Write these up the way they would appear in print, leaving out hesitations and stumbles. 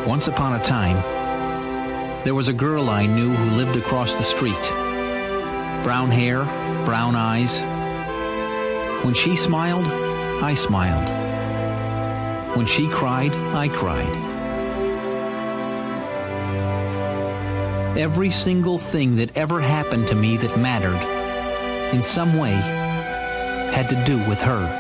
Once upon a time, there was a girl I knew who lived across the street. Brown hair, brown eyes. When she smiled, I smiled. When she cried, I cried. Every single thing that ever happened to me that mattered, in some way, had to do with her.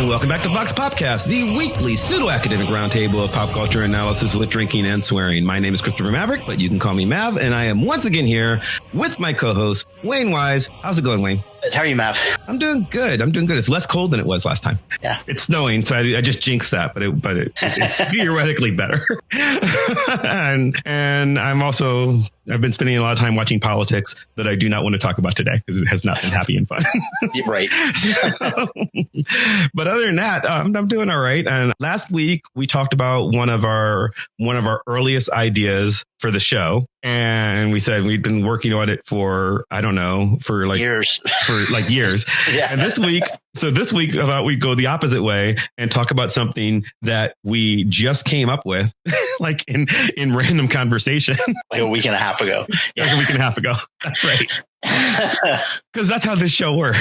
Welcome back to Vox Popcast, the weekly pseudo-academic roundtable of pop culture analysis with drinking and swearing. My name is Christopher Maverick, but you can call me Mav, and I am once again here with my co-host, Wayne Wise. How's it going, Wayne? How are you, Mav? I'm doing good. It's less cold than it was last time. Yeah. It's snowing, so I just jinxed that, but it's theoretically better. and I've been spending a lot of time watching politics that I do not want to talk about today because it has not been happy and fun. Right. But other than that, I'm doing all right. And last week we talked about one of our earliest ideas for the show. And we said we'd been working on it for years. Yeah. And this week I thought we'd go the opposite way and talk about something that we just came up with, like in random conversation. Like a week and a half ago. Yeah. Like a week and a half ago. That's right. Because that's how this show works.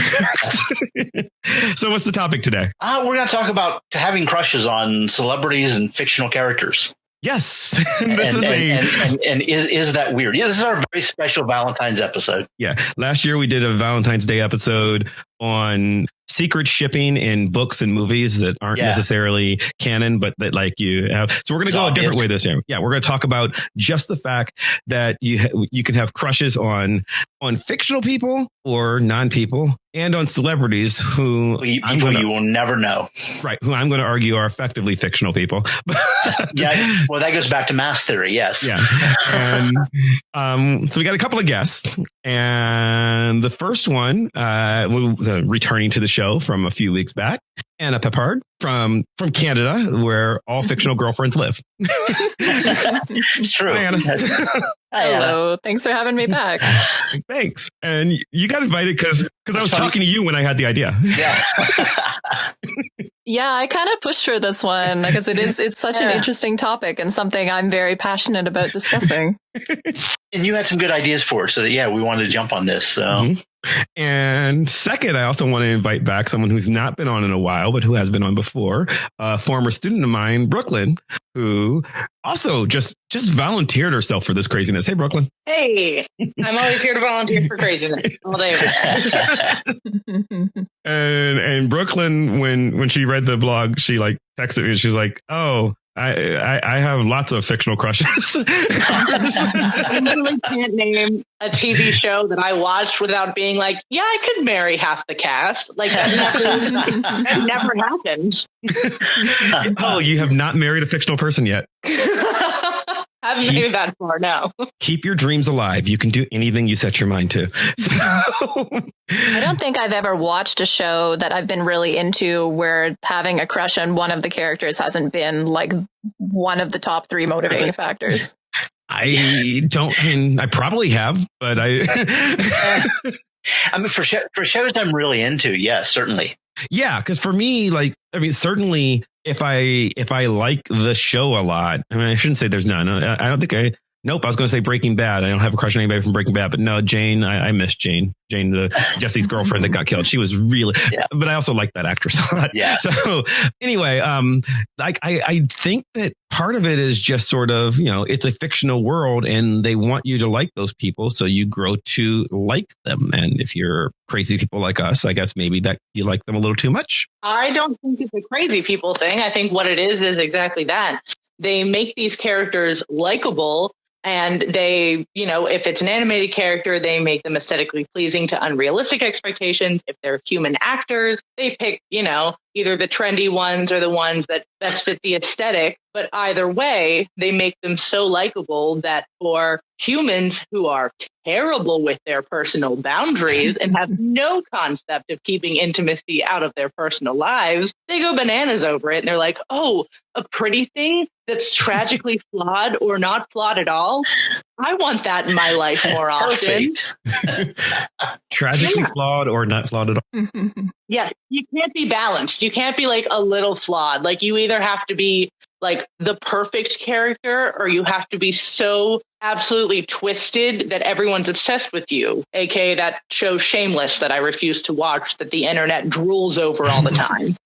So what's the topic today? We're going to talk about having crushes on celebrities and fictional characters. Yes. Is that weird? Yeah, this is our very special Valentine's episode. Yeah. Last year we did a Valentine's Day episode on secret shipping in books and movies that aren't necessarily canon, but that like you have. So we're going to go a different way this year. Yeah. We're going to talk about just the fact that you can have crushes on fictional people or non-people and on celebrities who you will never know. Right. Who I'm going to argue are effectively fictional people. Yeah. Well, that goes back to mass theory. Yes. Yeah. And so we got a couple of guests, and the first one, returning to the show from a few weeks back, Anna Peppard from Canada, where all fictional girlfriends live. It's true. Hi, Anna. Hello. Thanks for having me back. Thanks. And you got invited because I was talking to you when I had the idea. Yeah. Yeah, I kind of pushed for this one because it's such an interesting topic and something I'm very passionate about discussing. And you had some good ideas for it. So that, we wanted to jump on this. So. Mm-hmm. And second, I also want to invite back someone who's not been on in a while, but who has been on before, a former student of mine, Brooklyn, who also just volunteered herself for this craziness. Hey, Brooklyn. Hey, I'm always here to volunteer for craziness all day. And Brooklyn, when she read the blog, she like texted me and she's like, "Oh, I have lots of fictional crushes." I literally can't name a TV show that I watched without being like, yeah, I could marry half the cast. Like that never happened. Oh, you have not married a fictional person yet. Haven't made it that far, no. Keep your dreams alive. You can do anything you set your mind to. So. I don't think I've ever watched a show that I've been really into where having a crush on one of the characters hasn't been like one of the top 3 motivating factors. I probably have, but I mean, for shows I'm really into, yes, certainly. Yeah, because for me, certainly if I like the show a lot, I mean, I shouldn't say there's none. I don't think Nope, I was going to say Breaking Bad. I don't have a crush on anybody from Breaking Bad, but no, Jane. I miss Jane. Jane, Jesse's girlfriend that got killed. She was really, but I also like that actress a lot. Yeah. So anyway, I think that part of it is just sort of, it's a fictional world and they want you to like those people. So you grow to like them. And if you're crazy people like us, I guess maybe that you like them a little too much. I don't think it's a crazy people thing. I think what it is exactly that. They make these characters likable And they, if it's an animated character, they make them aesthetically pleasing to unrealistic expectations. If they're human actors, they pick, either the trendy ones or the ones that best fit the aesthetic. But either way, they make them so likable that for humans who are terrible with their personal boundaries and have no concept of keeping intimacy out of their personal lives, they go bananas over it. And they're like, oh, a pretty thing that's tragically flawed or not flawed at all. I want that in my life more often. Tragically flawed or not flawed at all. Yeah, you can't be balanced. You can't be like a little flawed. Like you either have to be like the perfect character or you have to be so absolutely twisted that everyone's obsessed with you, aka that show Shameless that I refuse to watch that the internet drools over all the time.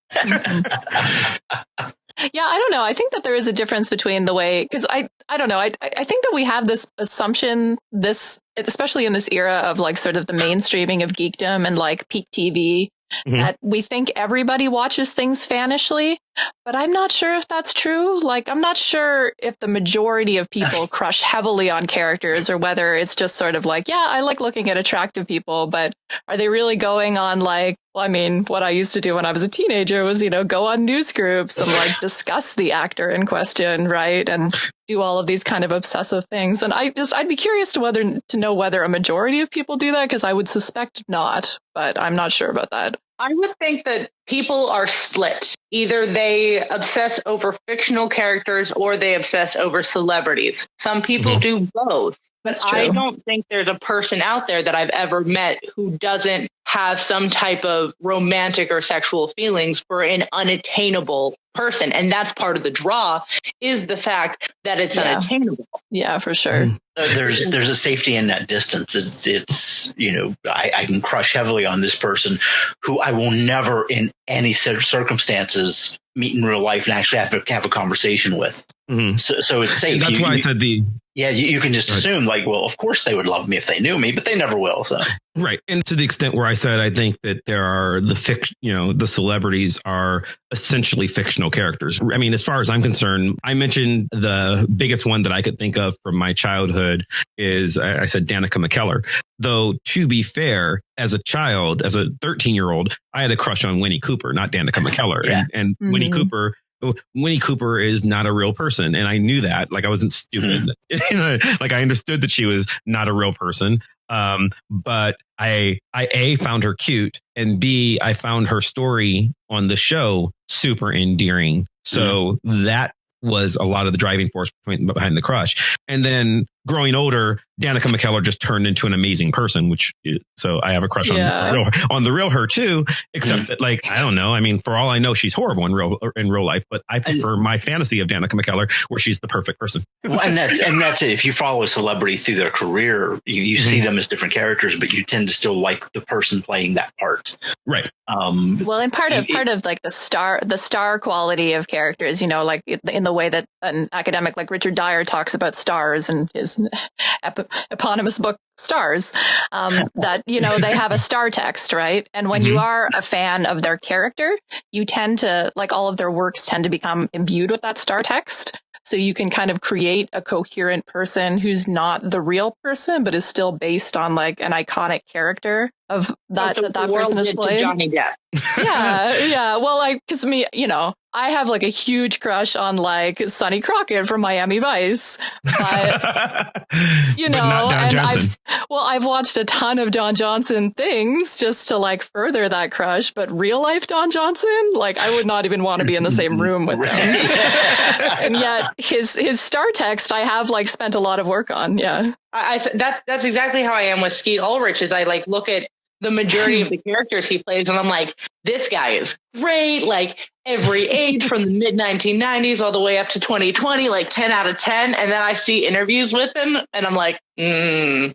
Yeah, I don't know. I think that there is a difference between the way, because I don't know. I think that we have this assumption, especially in this era of like sort of the mainstreaming of geekdom and like peak TV, that we think everybody watches things fanishly, but I'm not sure if that's true. Like, I'm not sure if the majority of people crush heavily on characters or whether it's just sort of like, yeah, I like looking at attractive people, but are they really going on like, well, I mean, what I used to do when I was a teenager was, go on news groups and like discuss the actor in question, right? And do all of these kind of obsessive things. And I'd be curious to know whether a majority of people do that, because I would suspect not, but I'm not sure about that. I would think that people are split. Either they obsess over fictional characters or they obsess over celebrities. Some people do both. That's But true. I don't think there's a person out there that I've ever met who doesn't have some type of romantic or sexual feelings for an unattainable person. And that's part of the draw, is the fact that it's unattainable. Yeah, for sure. There's a safety in that distance. It's I can crush heavily on this person who I will never in any circumstances meet in real life and actually have a conversation with. So it's safe. That's why I said you can just assume like, well, of course they would love me if they knew me, but they never will. So right. And to the extent where I said, I think that there are the celebrities are essentially fictional characters. I mean, as far as I'm concerned, I mentioned the biggest one that I could think of from my childhood is, I said, Danica McKellar. Though, to be fair, as a child, as a 13-year-old, I had a crush on Winnie Cooper, not Danica McKellar. Yeah. And Winnie Cooper is not a real person. And I knew that. Like, I wasn't stupid. Like, I understood that she was not a real person. But I A, found her cute, and B, I found her story on the show super endearing. So that was a lot of the driving force behind the crush. And then growing older, Danica McKellar just turned into an amazing person, so I have a crush on the real her too, except that, like, I don't know. I mean, for all I know, she's horrible in real life, but I prefer my fantasy of Danica McKellar where she's the perfect person. Well, and that's it. If you follow a celebrity through their career, you see them as different characters, but you tend to still like the person playing that part. Right. Well, and part of like the star quality of characters, like in the way that an academic like Richard Dyer talks about stars and his eponymous book Stars, that they have a star text, right? And when you are a fan of their character, you tend to, like, all of their works tend to become imbued with that star text. So you can kind of create a coherent person who's not the real person, but is still based on like an iconic character of that person is played. Johnny Depp. Yeah. Well, because I have like a huge crush on like Sonny Crockett from Miami Vice, but not Don Johnson. I've watched a ton of Don Johnson things just to like further that crush, but real life Don Johnson, like, I would not even want to be in the same room with him. And yet his star text, I have like spent a lot of work on. Yeah. That's exactly how I am with Skeet Ulrich, is I like look at the majority of the characters he plays and I'm like, this guy is great. Like, every age from the mid 1990s all the way up to 2020, like 10 out of 10. And then I see interviews with him and I'm like, no.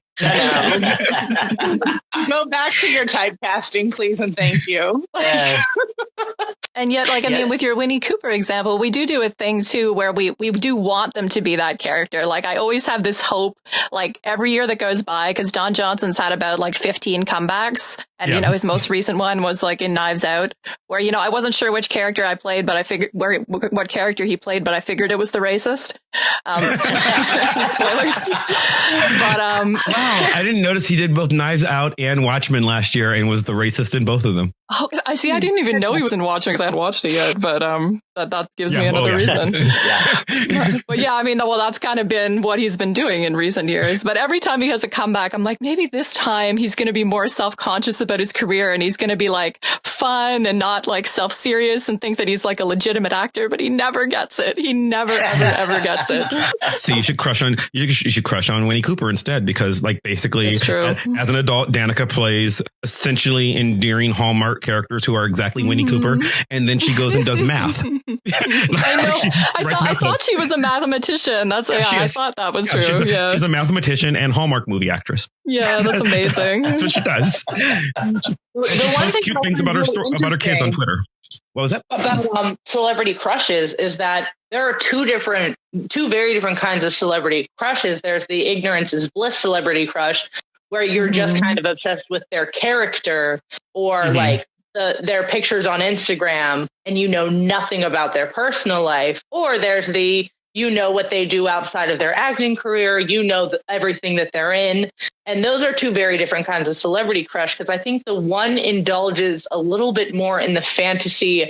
Go back to your typecasting, please, and thank you. And yet, like, I mean, with your Winnie Cooper example, we do a thing, too, where we do want them to be that character. Like, I always have this hope, like, every year that goes by, because Don Johnson's had about, like, 15 comebacks. And, his most recent one was, like, in Knives Out, where, I wasn't sure which character character I played, but I figured what character he played, but I figured it was the racist. Spoilers. But wow, I didn't notice he did both Knives Out and Watchmen last year and was the racist in both of them. Oh, I see. I didn't even know he was in Watchmen because I hadn't watched it yet. But that gives me another reason. But yeah, I mean, well, that's kind of been what he's been doing in recent years. But every time he has a comeback, I'm like, maybe this time he's going to be more self-conscious about his career and he's going to be like fun and not like self-serious and think that he's like a legitimate actor. But he never gets it. He never, ever gets it. So you should crush on Winnie Cooper instead, because like basically as an adult, Danica plays essentially endearing Hallmark characters who are exactly Winnie Cooper, and then she goes and does math. I thought she was a mathematician. I thought that was true. She's a mathematician and Hallmark movie actress. Yeah, that's amazing. That's what she does. She posts cute things about her kids on Twitter. What was that? About celebrity crushes is that there are two very different kinds of celebrity crushes. There's the ignorance is bliss celebrity crush, where you're just kind of obsessed with their character or like their pictures on Instagram and you know nothing about their personal life. Or there's you know what they do outside of their acting career, you know everything that they're in. And those are two very different kinds of celebrity crush, because I think the one indulges a little bit more in the fantasy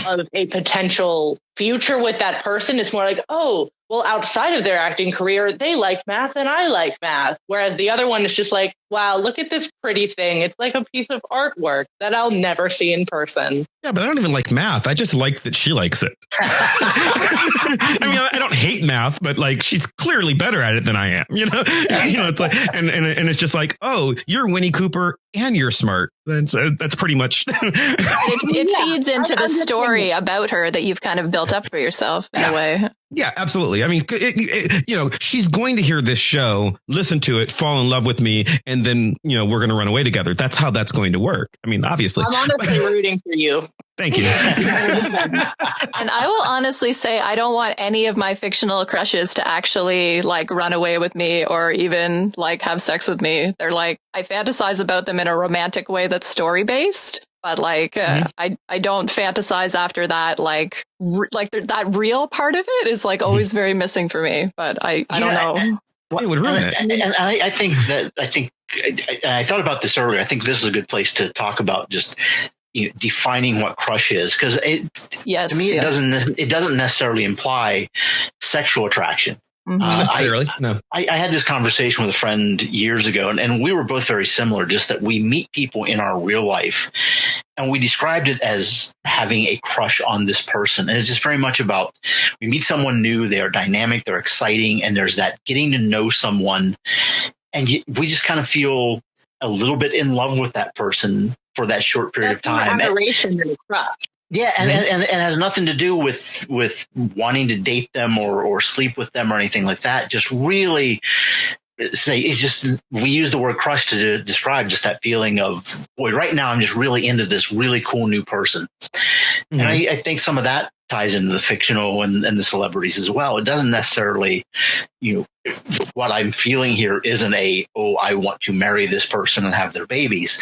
of a potential future with that person. It's more like, oh, well, outside of their acting career, they like math and I like math. Whereas the other one is just like, wow, look at this pretty thing. It's like a piece of artwork that I'll never see in person. Yeah, but I don't even like math. I just like that she likes it. I mean, I don't hate math, but like she's clearly better at it than I am. You know, it's like, and it's just like, oh, you're Winnie Cooper and you're smart. That's pretty much. it feeds into the story about her that you've kind of built up for yourself in a way. Yeah, absolutely. I mean, she's going to hear this show, listen to it, fall in love with me, and then, we're going to run away together. That's how that's going to work. I mean, obviously. I'm honestly rooting for you. Thank you. And I will honestly say I don't want any of my fictional crushes to actually like run away with me or even like have sex with me. They're like, I fantasize about them in a romantic way that's story based. But like, I don't fantasize after that. Like that real part of it is like always very missing for me. But I don't know. It would ruin it. And I think I thought about this earlier. I think this is a good place to talk about just defining what crush is, because to me it doesn't necessarily imply sexual attraction. No. I had this conversation with a friend years ago, and we were both very similar, just that we meet people in our real life and we described it as having a crush on this person. And it's just very much about, we meet someone new, they're dynamic, they're exciting, and there's that getting to know someone. And we just kind of feel a little bit in love with that person for that short period of time. That's more adoration than a crush. Yeah, and it has nothing to do with wanting to date them or sleep with them or anything like that. Just really we use the word crush to describe just that feeling of, boy, right now I'm just really into this really cool new person. And I think some of that ties into the fictional and the celebrities as well. It doesn't necessarily, what I'm feeling here isn't I want to marry this person and have their babies.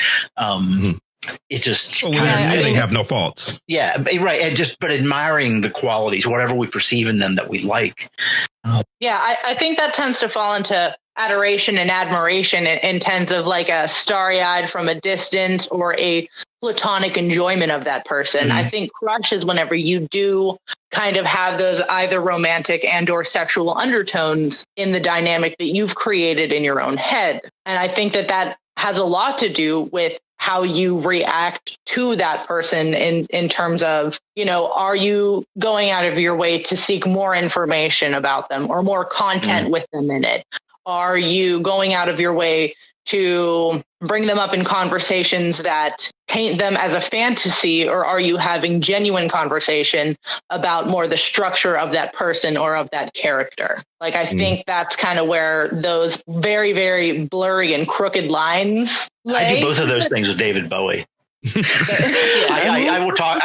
It just they have no faults. Yeah, right. But admiring the qualities, whatever we perceive in them that we like. Yeah, I think that tends to fall into adoration and admiration in terms of like a starry-eyed from a distance or a platonic enjoyment of that person. I think crush is whenever you do kind of have those either romantic and or sexual undertones in the dynamic that you've created in your own head. And I think that has a lot to do with how you react to that person in terms of, are you going out of your way to seek more information about them or more content with them in it? Are you going out of your way to bring them up in conversations that paint them as a fantasy, or are you having genuine conversation about more the structure of that person or of that character? Like, I think that's kind of where those very, very blurry and crooked lines lay. I do both of those things with David Bowie. I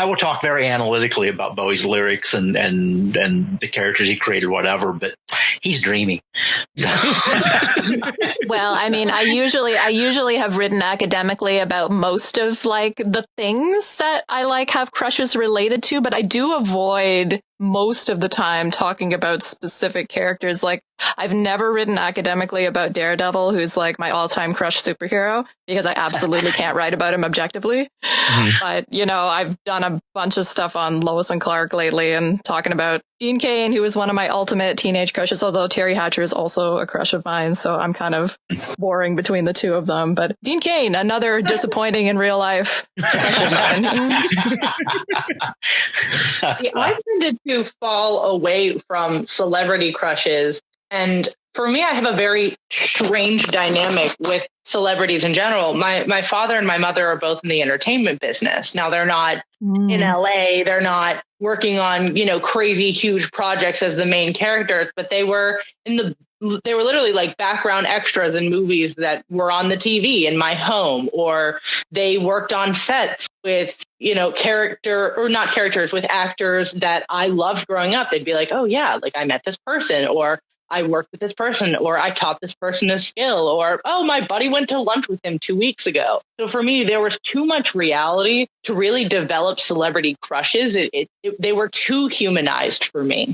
will talk very analytically about Bowie's lyrics and the characters he created, whatever. But he's dreamy. Well, I mean, I usually have written academically about most of like the things that I like have crushes related to, but I do avoid most of the time talking about specific characters. Like, I've never written academically about Daredevil, who's like my all-time crush superhero, because I absolutely can't write about him objectively. Mm-hmm. But, you know, I've done a bunch of stuff on Lois and Clark lately and talking about Dean Cain, who was one of my ultimate teenage crushes, although Terry Hatcher is also a crush of mine, so I'm kind of warring between the two of them. But Dean Cain, another disappointing in real life crush of mine. Yeah, I tended to fall away from celebrity crushes. And for me, I have a very strange dynamic with celebrities in general. My father and my mother are both in the entertainment business. Now, they're not in LA. They're not working on, you know, crazy, huge projects as the main characters, but they were literally like background extras in movies that were on the TV in my home, or they worked on sets with, you know, with actors that I loved growing up. They'd be like, oh yeah, like I met this person, or I worked with this person, or I taught this person a skill, or, oh, my buddy went to lunch with him 2 weeks ago. So for me, there was too much reality to really develop celebrity crushes. They were too humanized for me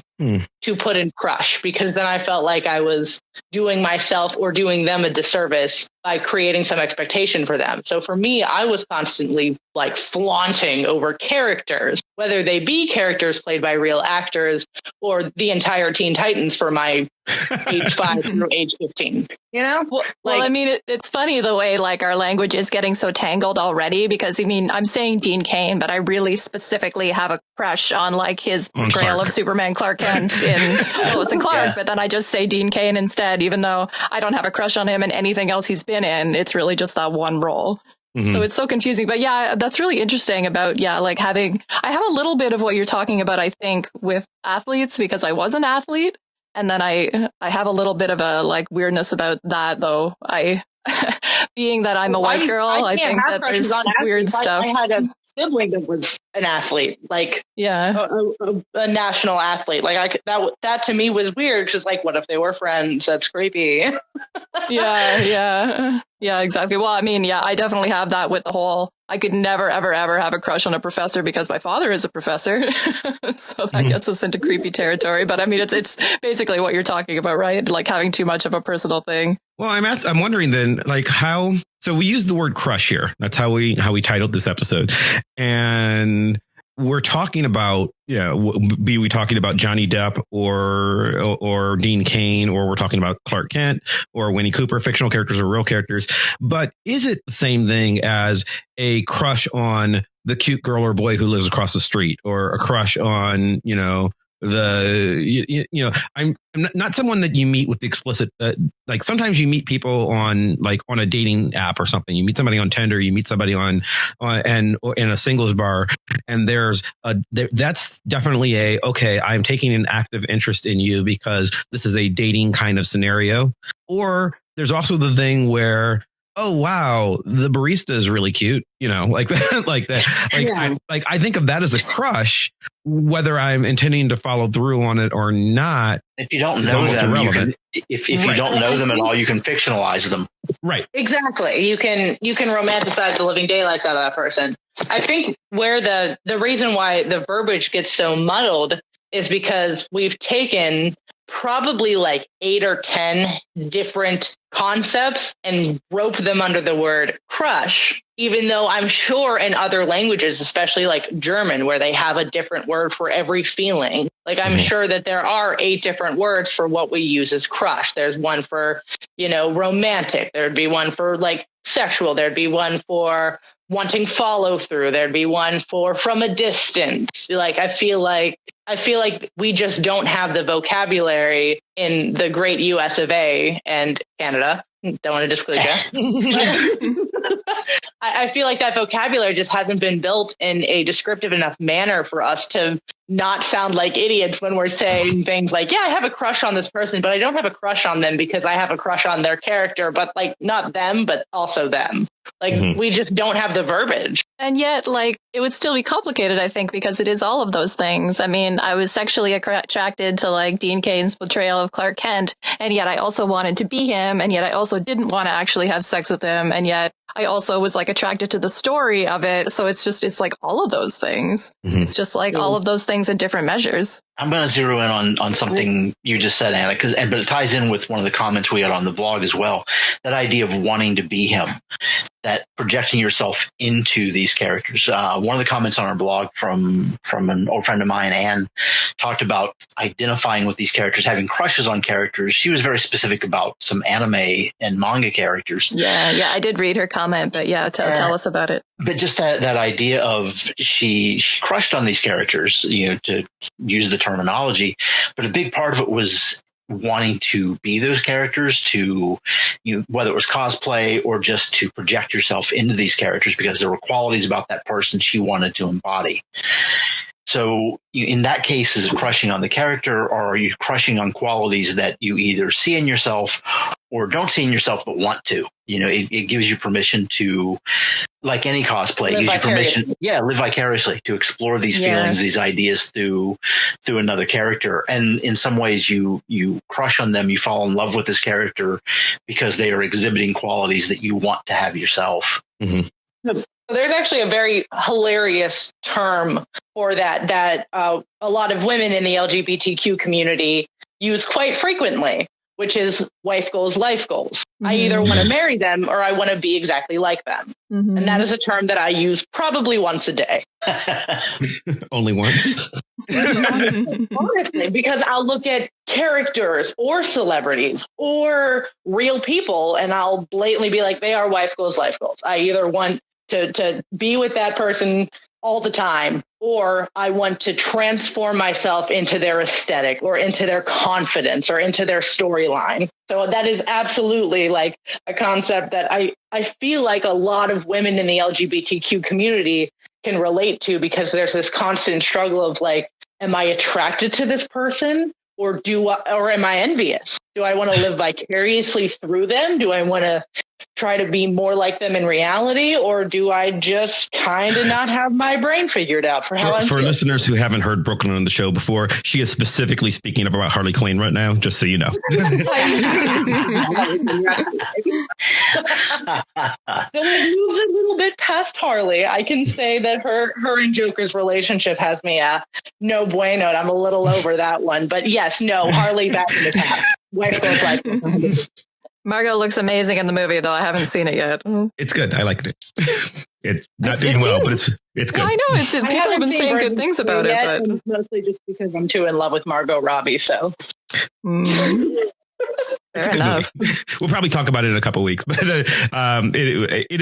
to put in crush, because then I felt like I was doing myself or doing them a disservice by creating some expectation for them. So for me, I was constantly like flaunting over characters, whether they be characters played by real actors or the entire Teen Titans for my age 5 through age 15, you know? Well, I mean, it's funny the way like our language is getting so tangled already, because I mean, I'm saying Dean Cain, but I really specifically have a crush on like his portrayal of Superman Clark Kent in Lois and Clark, but then I just say Dean Cain instead, even though I don't have a crush on him in anything else he's been in. It's really just that one role. Mm-hmm. So it's so confusing. But yeah, that's really interesting about, like I have a little bit of what you're talking about, I think, with athletes, because I was an athlete. And then I have a little bit of a like weirdness about that, though. Being that I'm a white girl, I think that there's weird stuff. I had a sibling that was an athlete, like a national athlete. Like that to me was weird. Just like, what if they were friends? That's creepy. Yeah, exactly. Well, I mean, I definitely have that with the whole. I could never, ever, ever have a crush on a professor because my father is a professor. So that gets us into creepy territory. But I mean, it's basically what you're talking about, right? Like having too much of a personal thing. Well, I'm wondering then, like how. So we use the word crush here. That's how we titled this episode, and we're talking about be we talking about Johnny Depp or Dean Cain, or we're talking about Clark Kent or Winnie Cooper, fictional characters or real characters. But is it the same thing as a crush on the cute girl or boy who lives across the street, or a crush on I'm not someone that you meet with the explicit, like sometimes you meet people on a dating app or something. You meet somebody on Tinder, you meet somebody in a singles bar, and that's definitely okay, I'm taking an active interest in you because this is a dating kind of scenario. Or there's also the thing where, oh, wow, the barista is really cute, like that. I think of that as a crush, whether I'm intending to follow through on it or not. If you don't know them, if you don't know them at all, you can fictionalize them. Right. Exactly. You can romanticize the living daylights out of that person. I think where the reason why the verbiage gets so muddled is because we've taken probably like 8 or 10 different concepts and rope them under the word crush, even though I'm sure in other languages, especially like German, where they have a different word for every feeling, like I'm sure that there are 8 different words for what we use as crush. There's one for, romantic. There'd be one for like sexual. There'd be one for wanting follow through. There'd be one for from a distance. Like, I feel like we just don't have the vocabulary in the great US of A and Canada. Don't want to disclose you. I feel like that vocabulary just hasn't been built in a descriptive enough manner for us to not sound like idiots when we're saying things like, yeah, I have a crush on this person, but I don't have a crush on them because I have a crush on their character, but like not them, but also them. Like we just don't have the verbiage. And yet, like, it would still be complicated, I think, because it is all of those things. I mean, I was sexually attracted to like Dean Cain's portrayal of Clark Kent, and yet I also wanted to be him, and yet I also didn't want to actually have sex with him, and yet I also was like attracted to the story of it. So it's like all of those things. It's just like all of those things in different measures. I'm going to zero in on something you just said, Anna, but it ties in with one of the comments we had on the blog as well. That idea of wanting to be him, that projecting yourself into these characters. One of the comments on our blog from an old friend of mine, Anne, talked about identifying with these characters, having crushes on characters. She was very specific about some anime and manga characters. Yeah, I did read her comment, but yeah, tell us about it. But just that idea of she crushed on these characters, to use the terminology, but a big part of it was wanting to be those characters, to whether it was cosplay or just to project yourself into these characters because there were qualities about that person she wanted to embody. So in that case, is it crushing on the character, or are you crushing on qualities that you either see in yourself or don't see in yourself but want to? It gives you permission to, like any cosplay, gives you permission, live vicariously, to explore these feelings, these ideas through another character. And in some ways, you crush on them, you fall in love with this character because they are exhibiting qualities that you want to have yourself. There's actually a very hilarious term for that a lot of women in the LGBTQ community use quite frequently, which is wife goals, life goals. I either want to marry them or I want to be exactly like them. And that is a term that I use probably once a day. Only once? Honestly, because I'll look at characters or celebrities or real people and I'll blatantly be like, they are wife goals, life goals. I either want to be with that person all the time, or I want to transform myself into their aesthetic or into their confidence or into their storyline. So that is absolutely like a concept that I feel like a lot of women in the LGBTQ community can relate to, because there's this constant struggle of like, am I attracted to this person or am I envious? Do I want to live vicariously through them? Do I want to try to be more like them in reality, or do I just kind of not have my brain figured out for how I'm for listeners who haven't heard Brooklyn on the show before, she is specifically speaking about Harley Quinn right now, just so you know. So we've moved a little bit past Harley. I can say that her and Joker's relationship has me no bueno. I'm a little over that one, but yes, no, Harley back in the past. Wife goes life. Margot looks amazing in the movie, though I haven't seen it yet. It's good. I liked it. It's not doing well, but it's good. Yeah, I know. People have been saying good things about it, but mostly just because I'm too in love with Margot Robbie. So It's a good movie. We'll probably talk about it in a couple of weeks, but it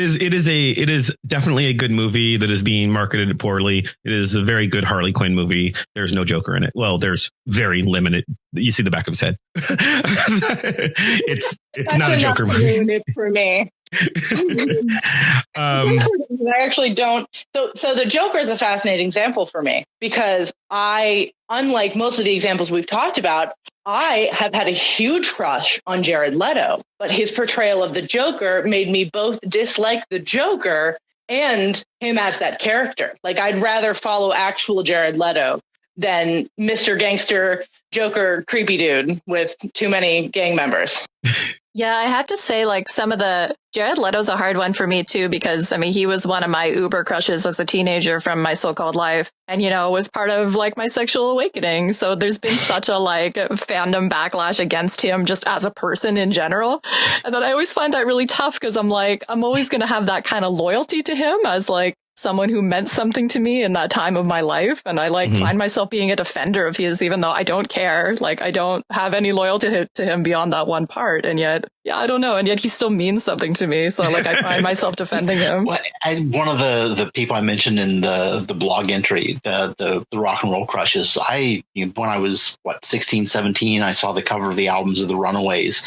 is definitely a good movie that is being marketed poorly. It is a very good Harley Quinn movie. There's no Joker in it. Well, there's very limited. You see the back of his head. It's not a Joker movie for me. I actually don't. So the Joker is a fascinating example for me, because unlike most of the examples we've talked about, I have had a huge crush on Jared Leto, but his portrayal of the Joker made me both dislike the Joker and him as that character. Like, I'd rather follow actual Jared Leto than Mr. Gangster Joker creepy dude with too many gang members. Yeah, I have to say, like, some of the Jared Leto's a hard one for me, too, because, I mean, he was one of my uber crushes as a teenager from my so-called life and, was part of, like, my sexual awakening. So there's been such a, like, fandom backlash against him just as a person in general. And then I always find that really tough, because I'm like, I'm always going to have that kind of loyalty to him as, like, someone who meant something to me in that time of my life. And I find myself being a defender of his, even though I don't care. Like, I don't have any loyalty to him beyond that one part. And yet, I don't know. And yet he still means something to me. So like, I find myself defending him. Well, one of the people I mentioned in the blog entry, the rock and roll crushes, when I was 16, 17, I saw the cover of the albums of the Runaways.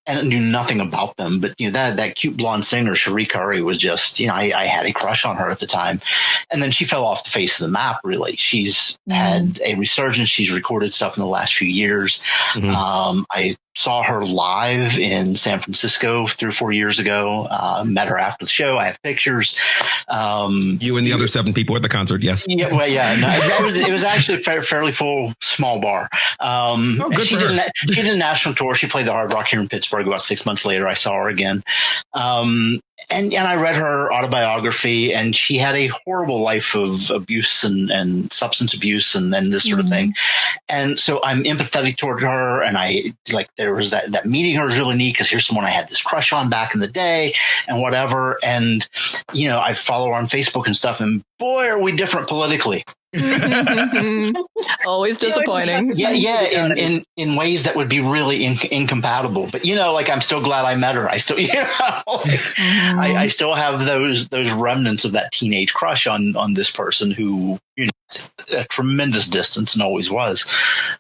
And I knew nothing about them, but that cute blonde singer Cherie Curry was just, I had a crush on her at the time, and then she fell off the face of the map. Really, she's had a resurgence. She's recorded stuff in the last few years. I saw her live in San Francisco 3 or 4 years ago. Met her after the show. I have pictures. You and the other 7 people at the concert. Yes. Yeah. Well, yeah. No, it was actually a fairly full, small bar. She did a national tour. She played the Hard Rock here in Pittsburgh. About 6 months later, I saw her again. And I read her autobiography, and she had a horrible life of abuse and substance abuse and this sort of thing. And so I'm empathetic toward her. And there was that meeting her was really neat, because here's someone I had this crush on back in the day and whatever. And, I follow her on Facebook and stuff, and boy, are we different politically. Always disappointing. Yeah. In ways that would be really incompatible. But I'm still glad I met her. I still, I still have those remnants of that teenage crush on this person who, a tremendous distance and always was.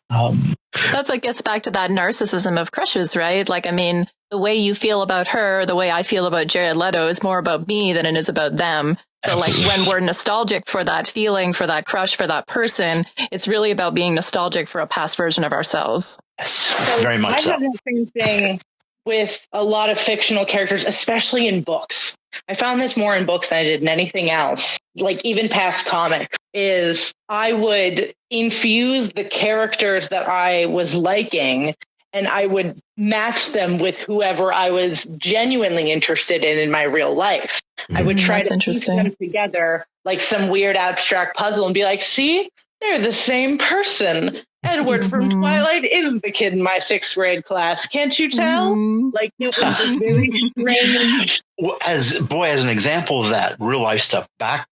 That's what gets back to that narcissism of crushes, right? Like, I mean, the way you feel about her, the way I feel about Jared Leto is more about me than it is about them. So like when we're nostalgic for that feeling, for that crush, for that person, it's really about being nostalgic for a past version of ourselves. Yes, very much so. I have the same thing with a lot of fictional characters, especially in books. I found this more in books than I did in anything else, like even past comics, is I would infuse the characters that I was liking, and I would match them with whoever I was genuinely interested in my real life. I would try to piece them together like some weird abstract puzzle and be like, see, they're the same person. Edward from Twilight is the kid in my 6th grade class. Can't you tell? Like, it was just very strange. As an example of that real life stuff, back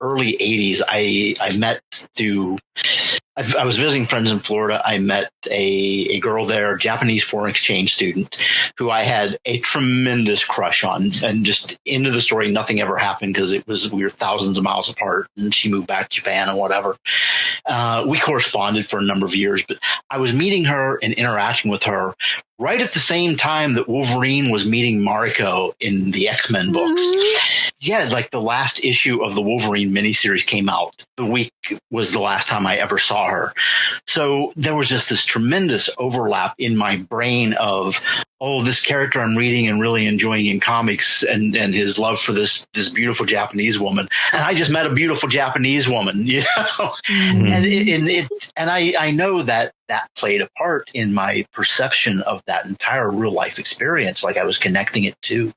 early 80s, I met I was visiting friends in Florida. I met a girl there, a Japanese foreign exchange student, who I had a tremendous crush on. And just into the story, nothing ever happened because we were thousands of miles apart, and she moved back to Japan and whatever. We corresponded for a number of years, but I was meeting her and interacting with her right at the same time that Wolverine was meeting Mariko in the X-Men books. Yeah, like the last issue of the Wolverine miniseries came out. The week was the last time I ever saw her. So there was just this tremendous overlap in my brain of, this character I'm reading and really enjoying in comics, and his love for this beautiful Japanese woman. And I just met a beautiful Japanese woman, And I know that played a part in my perception of that entire real life experience. Like I was connecting it to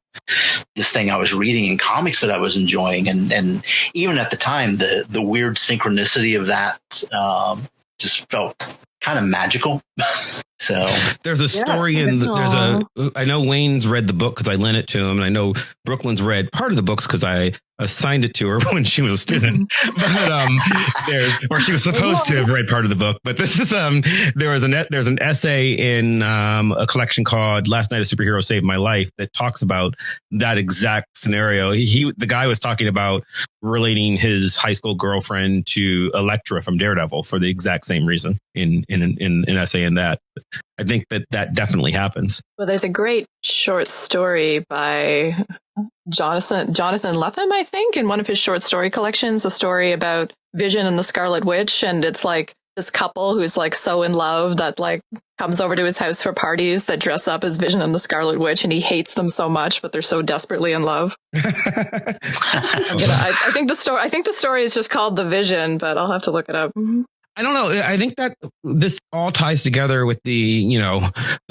this thing I was reading in comics that I was enjoying. And even at the time, the weird synchronicity of that just felt kind of magical. So there's a story I know Wayne's read the book because I lent it to him, and I know Brooklyn's read part of the books because I assigned it to her when she was a student, or she was supposed to have read part of the book. But this is there's an essay in a collection called "Last Night a Superhero Saved My Life" that talks about that exact scenario. The guy was talking about relating his high school girlfriend to Elektra from Daredevil for the exact same reason in an essay in that. I think that definitely happens. Well, there's a great short story by Jonathan Lethem, I think, in one of his short story collections, a story about Vision and the Scarlet Witch. And it's like this couple who's like so in love that like comes over to his house for parties that dress up as Vision and the Scarlet Witch, and he hates them so much, but they're so desperately in love. I think the story is just called The Vision, but I'll have to look it up. I don't know. I think that this all ties together with the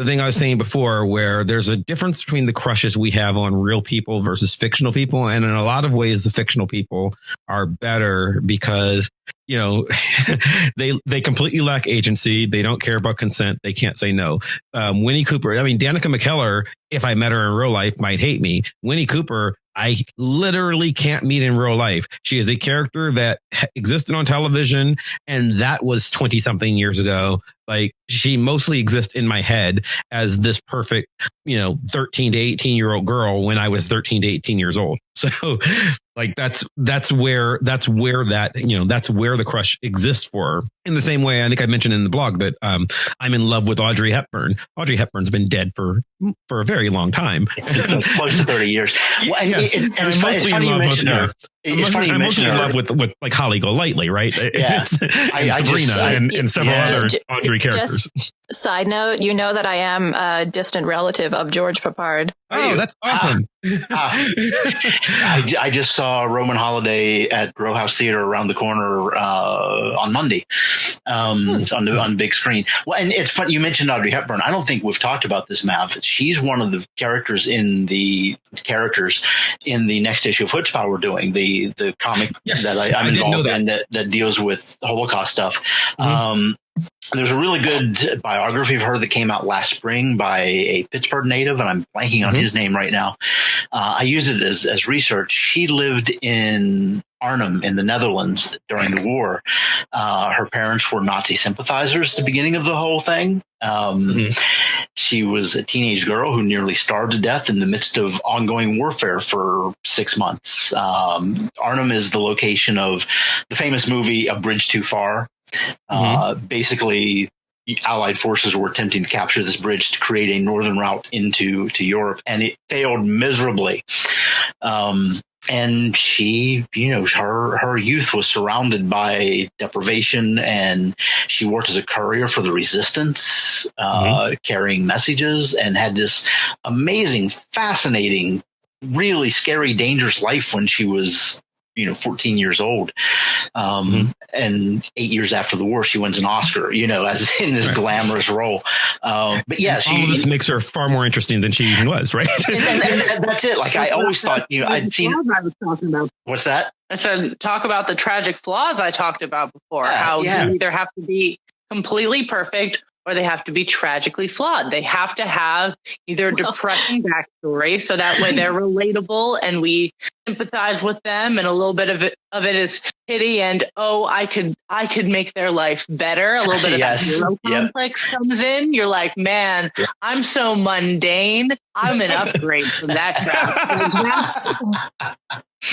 thing I was saying before, where there's a difference between the crushes we have on real people versus fictional people. And in a lot of ways, the fictional people are better because they completely lack agency. They don't care about consent. They can't say no. Winnie Cooper. I mean, Danica McKellar, if I met her in real life, might hate me. Winnie Cooper, I literally can't meet in real life. She is a character that existed on television, and that was 20 something years ago. Like, she mostly exists in my head as this perfect, 13 to 18-year-old girl when I was 13 to 18 years old. So like that's where the crush exists for her. In the same way, I think I mentioned in the blog that I'm in love with Audrey Hepburn. Audrey Hepburn's been dead for a very long time. Close to 30 years. Well, and yes. it's funny you mentioned her. I'm mostly in love with like Holly Golightly, right? Yeah. and Sabrina and several other Audrey characters. Side note, you know that I am a distant relative of George Peppard. Oh, that's awesome. I just saw Roman Holiday at Row House Theater around the corner on Monday on the big screen. Well, and it's funny you mentioned Audrey Hepburn. I don't think we've talked about this, Mav. She's one of the characters in the next issue of Chutzpah we're doing, the comic that I'm involved in that deals with Holocaust stuff. Mm-hmm. There's a really good biography of her that came out last spring by a Pittsburgh native, and I'm blanking on his name right now. I used it as research. She lived in Arnhem in the Netherlands during the war. Her parents were Nazi sympathizers at the beginning of the whole thing. She was a teenage girl who nearly starved to death in the midst of ongoing warfare for 6 months. Arnhem is the location of the famous movie A Bridge Too Far. Basically, Allied forces were attempting to capture this bridge to create a northern route into Europe, and it failed miserably. And she, her youth was surrounded by deprivation, and she worked as a courier for the resistance, carrying messages, and had this amazing, fascinating, really scary, dangerous life when she was 14 years old. And 8 years after the war, she wins an Oscar, as in this glamorous role. But yeah, all of this makes her far more interesting than she even was, right? and that's it. Like, I always thought, I'd seen. I was talking about. What's that? I said, talk about the tragic flaws I talked about before. You either have to be completely perfect or they have to be tragically flawed. They have to have either a depressing backstory, so that way they're relatable and we sympathize with them, and a little bit of it is pity and I could make their life better. A little bit of that hero complex comes in. You're like, man, I'm so mundane. I'm an upgrade from that crap.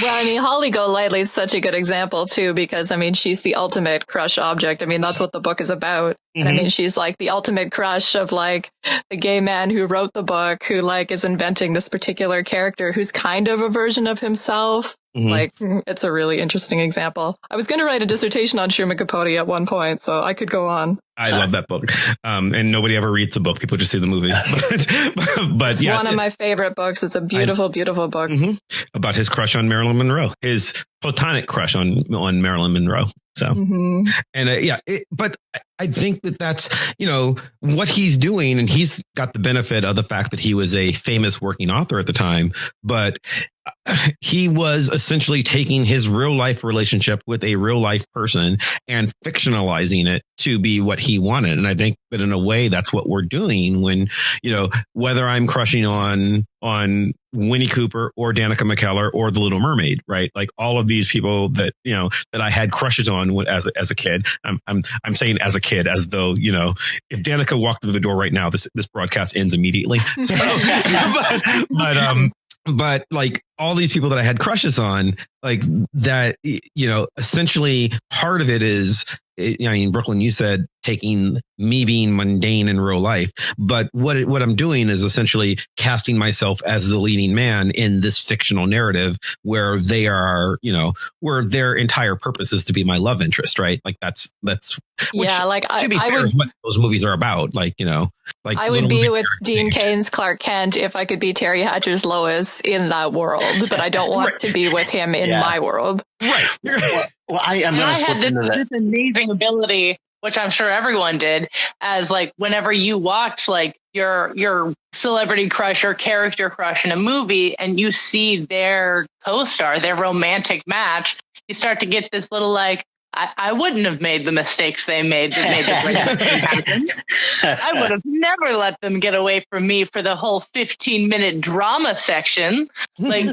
Well, I mean, Holly Golightly is such a good example, too, because, I mean, she's the ultimate crush object. I mean, that's what the book is about. And I mean, she's like the ultimate crush of like the gay man who wrote the book, who like is inventing this particular character who's kind of a version of himself. Like, it's a really interesting example. I was going to write a dissertation on Truman Capote at one point, so I could go on. I love that book. And nobody ever reads the book. People just see the movie. But it's one of my favorite books. It's a beautiful, beautiful book. About his crush on Marilyn Monroe, his platonic crush on Marilyn Monroe. So, but I think that's, what he's doing, and he's got the benefit of the fact that he was a famous working author at the time, but he was essentially taking his real life relationship with a real life person and fictionalizing it to be what he wanted. And I think that in a way, that's what we're doing when, whether I'm crushing on Winnie Cooper or Danica McKellar or The Little Mermaid, right? Like all of these people that, that I had crushes on as a kid. I'm saying as a kid, as though, if Danica walked through the door right now, this broadcast ends immediately. So, but like all these people that I had crushes on, like that, essentially part of it is, Brooklyn, you said taking me being mundane in real life. But what I'm doing is essentially casting myself as the leading man in this fictional narrative where they are, where their entire purpose is to be my love interest. Right. Like that's to be fair, is what those movies are about. Like, like I would be with Dean Kane's Clark Kent if I could be Terry Hatcher's Lois in that world, but I don't want to be with him in my world. Right. Well, I'm going to slip into that. This amazing ability, which I'm sure everyone did, as like whenever you watch like your celebrity crush or character crush in a movie and you see their co-star, their romantic match, you start to get this little like, I wouldn't have made the mistakes they made that made the breakup happen. I would have never let them get away from me for the whole 15-minute drama section. Like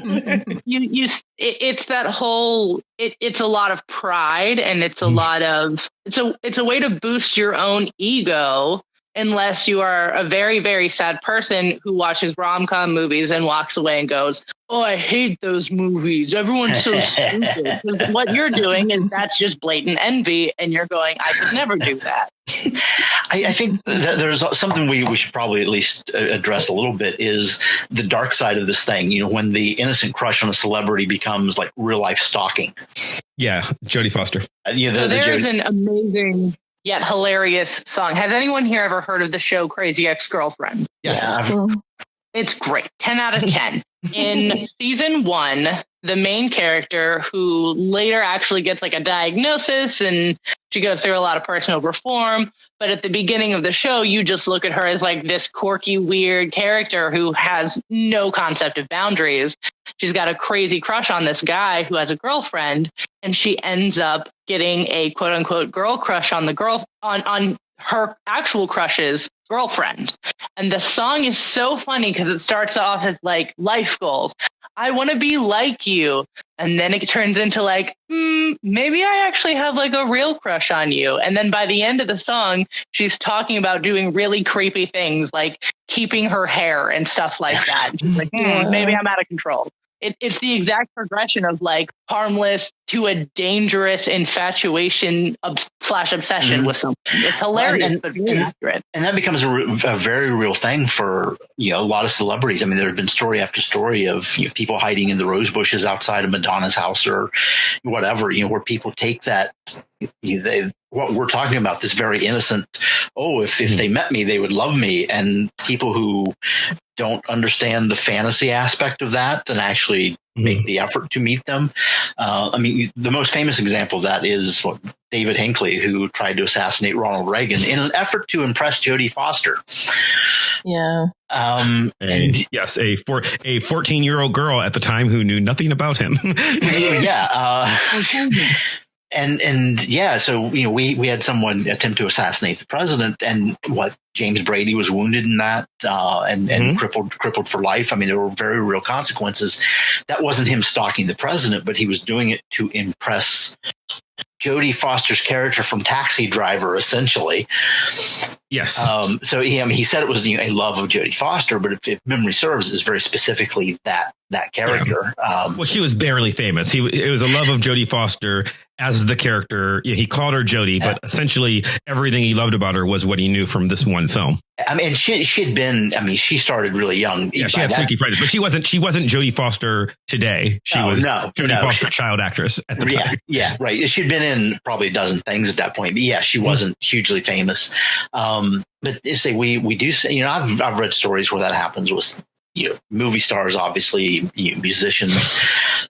it's that whole. It's a lot of pride, and it's a lot of it's a way to boost your own ego. Unless you are a very, very sad person who watches rom-com movies and walks away and goes, "Oh, I hate those movies. Everyone's so stupid." What you're doing is that's just blatant envy, and you're going, "I could never do that." I think that there's something we should probably at least address a little bit is the dark side of this thing. You know, when the innocent crush on a celebrity becomes like real life stalking. Yeah, Jodie Foster. So there's an amazing yet hilarious song. Has anyone here ever heard of the show Crazy Ex-Girlfriend? Yes. It's great. 10 out of 10. In season 1, the main character, who later actually gets like a diagnosis and she goes through a lot of personal reform. But at the beginning of the show, you just look at her as like this quirky, weird character who has no concept of boundaries. She's got a crazy crush on this guy who has a girlfriend, and she ends up getting a quote unquote girl crush on on her actual crush's girlfriend. And the song is so funny because it starts off as like life goals. I want to be like you. And then it turns into like, maybe I actually have like a real crush on you. And then by the end of the song, she's talking about doing really creepy things like keeping her hair and stuff like that. She's like, maybe I'm out of control. It's the exact progression of like harmless to a dangerous infatuation / obsession with something. It's hilarious, but very accurate. And that becomes a very real thing for a lot of celebrities. I mean, there have been story after story of people hiding in the rose bushes outside of Madonna's house or whatever. Where people take that. What we're talking about, this very innocent, if they met me, they would love me. And people who don't understand the fantasy aspect of that and actually make the effort to meet them. I mean, the most famous example of that is David Hinckley, who tried to assassinate Ronald Reagan in an effort to impress Jodie Foster. Yeah. And yes, a 14-year-old girl at the time who knew nothing about him. So we had someone attempt to assassinate the president, and James Brady was wounded in that and crippled for life. I mean, there were very real consequences. That wasn't him stalking the president, but he was doing it to impress Jodie Foster's character from Taxi Driver, essentially. Yes. So he said it was a love of Jodie Foster, but if memory serves, it's very specifically that character. Yeah. Well, she was barely famous. It was a love of Jodie Foster as the character. He called her Jodie, but essentially everything he loved about her was what he knew from this one film. I mean, she'd been. I mean, she started really young. Yeah, she had Freaky Friday, but she wasn't Jodie Foster today. She was Jodie Foster, child actress at the time. Yeah, right. She'd been in probably a dozen things at that point. But yeah, she wasn't hugely famous. But say we do say, I've read stories where that happens with movie stars, obviously, musicians,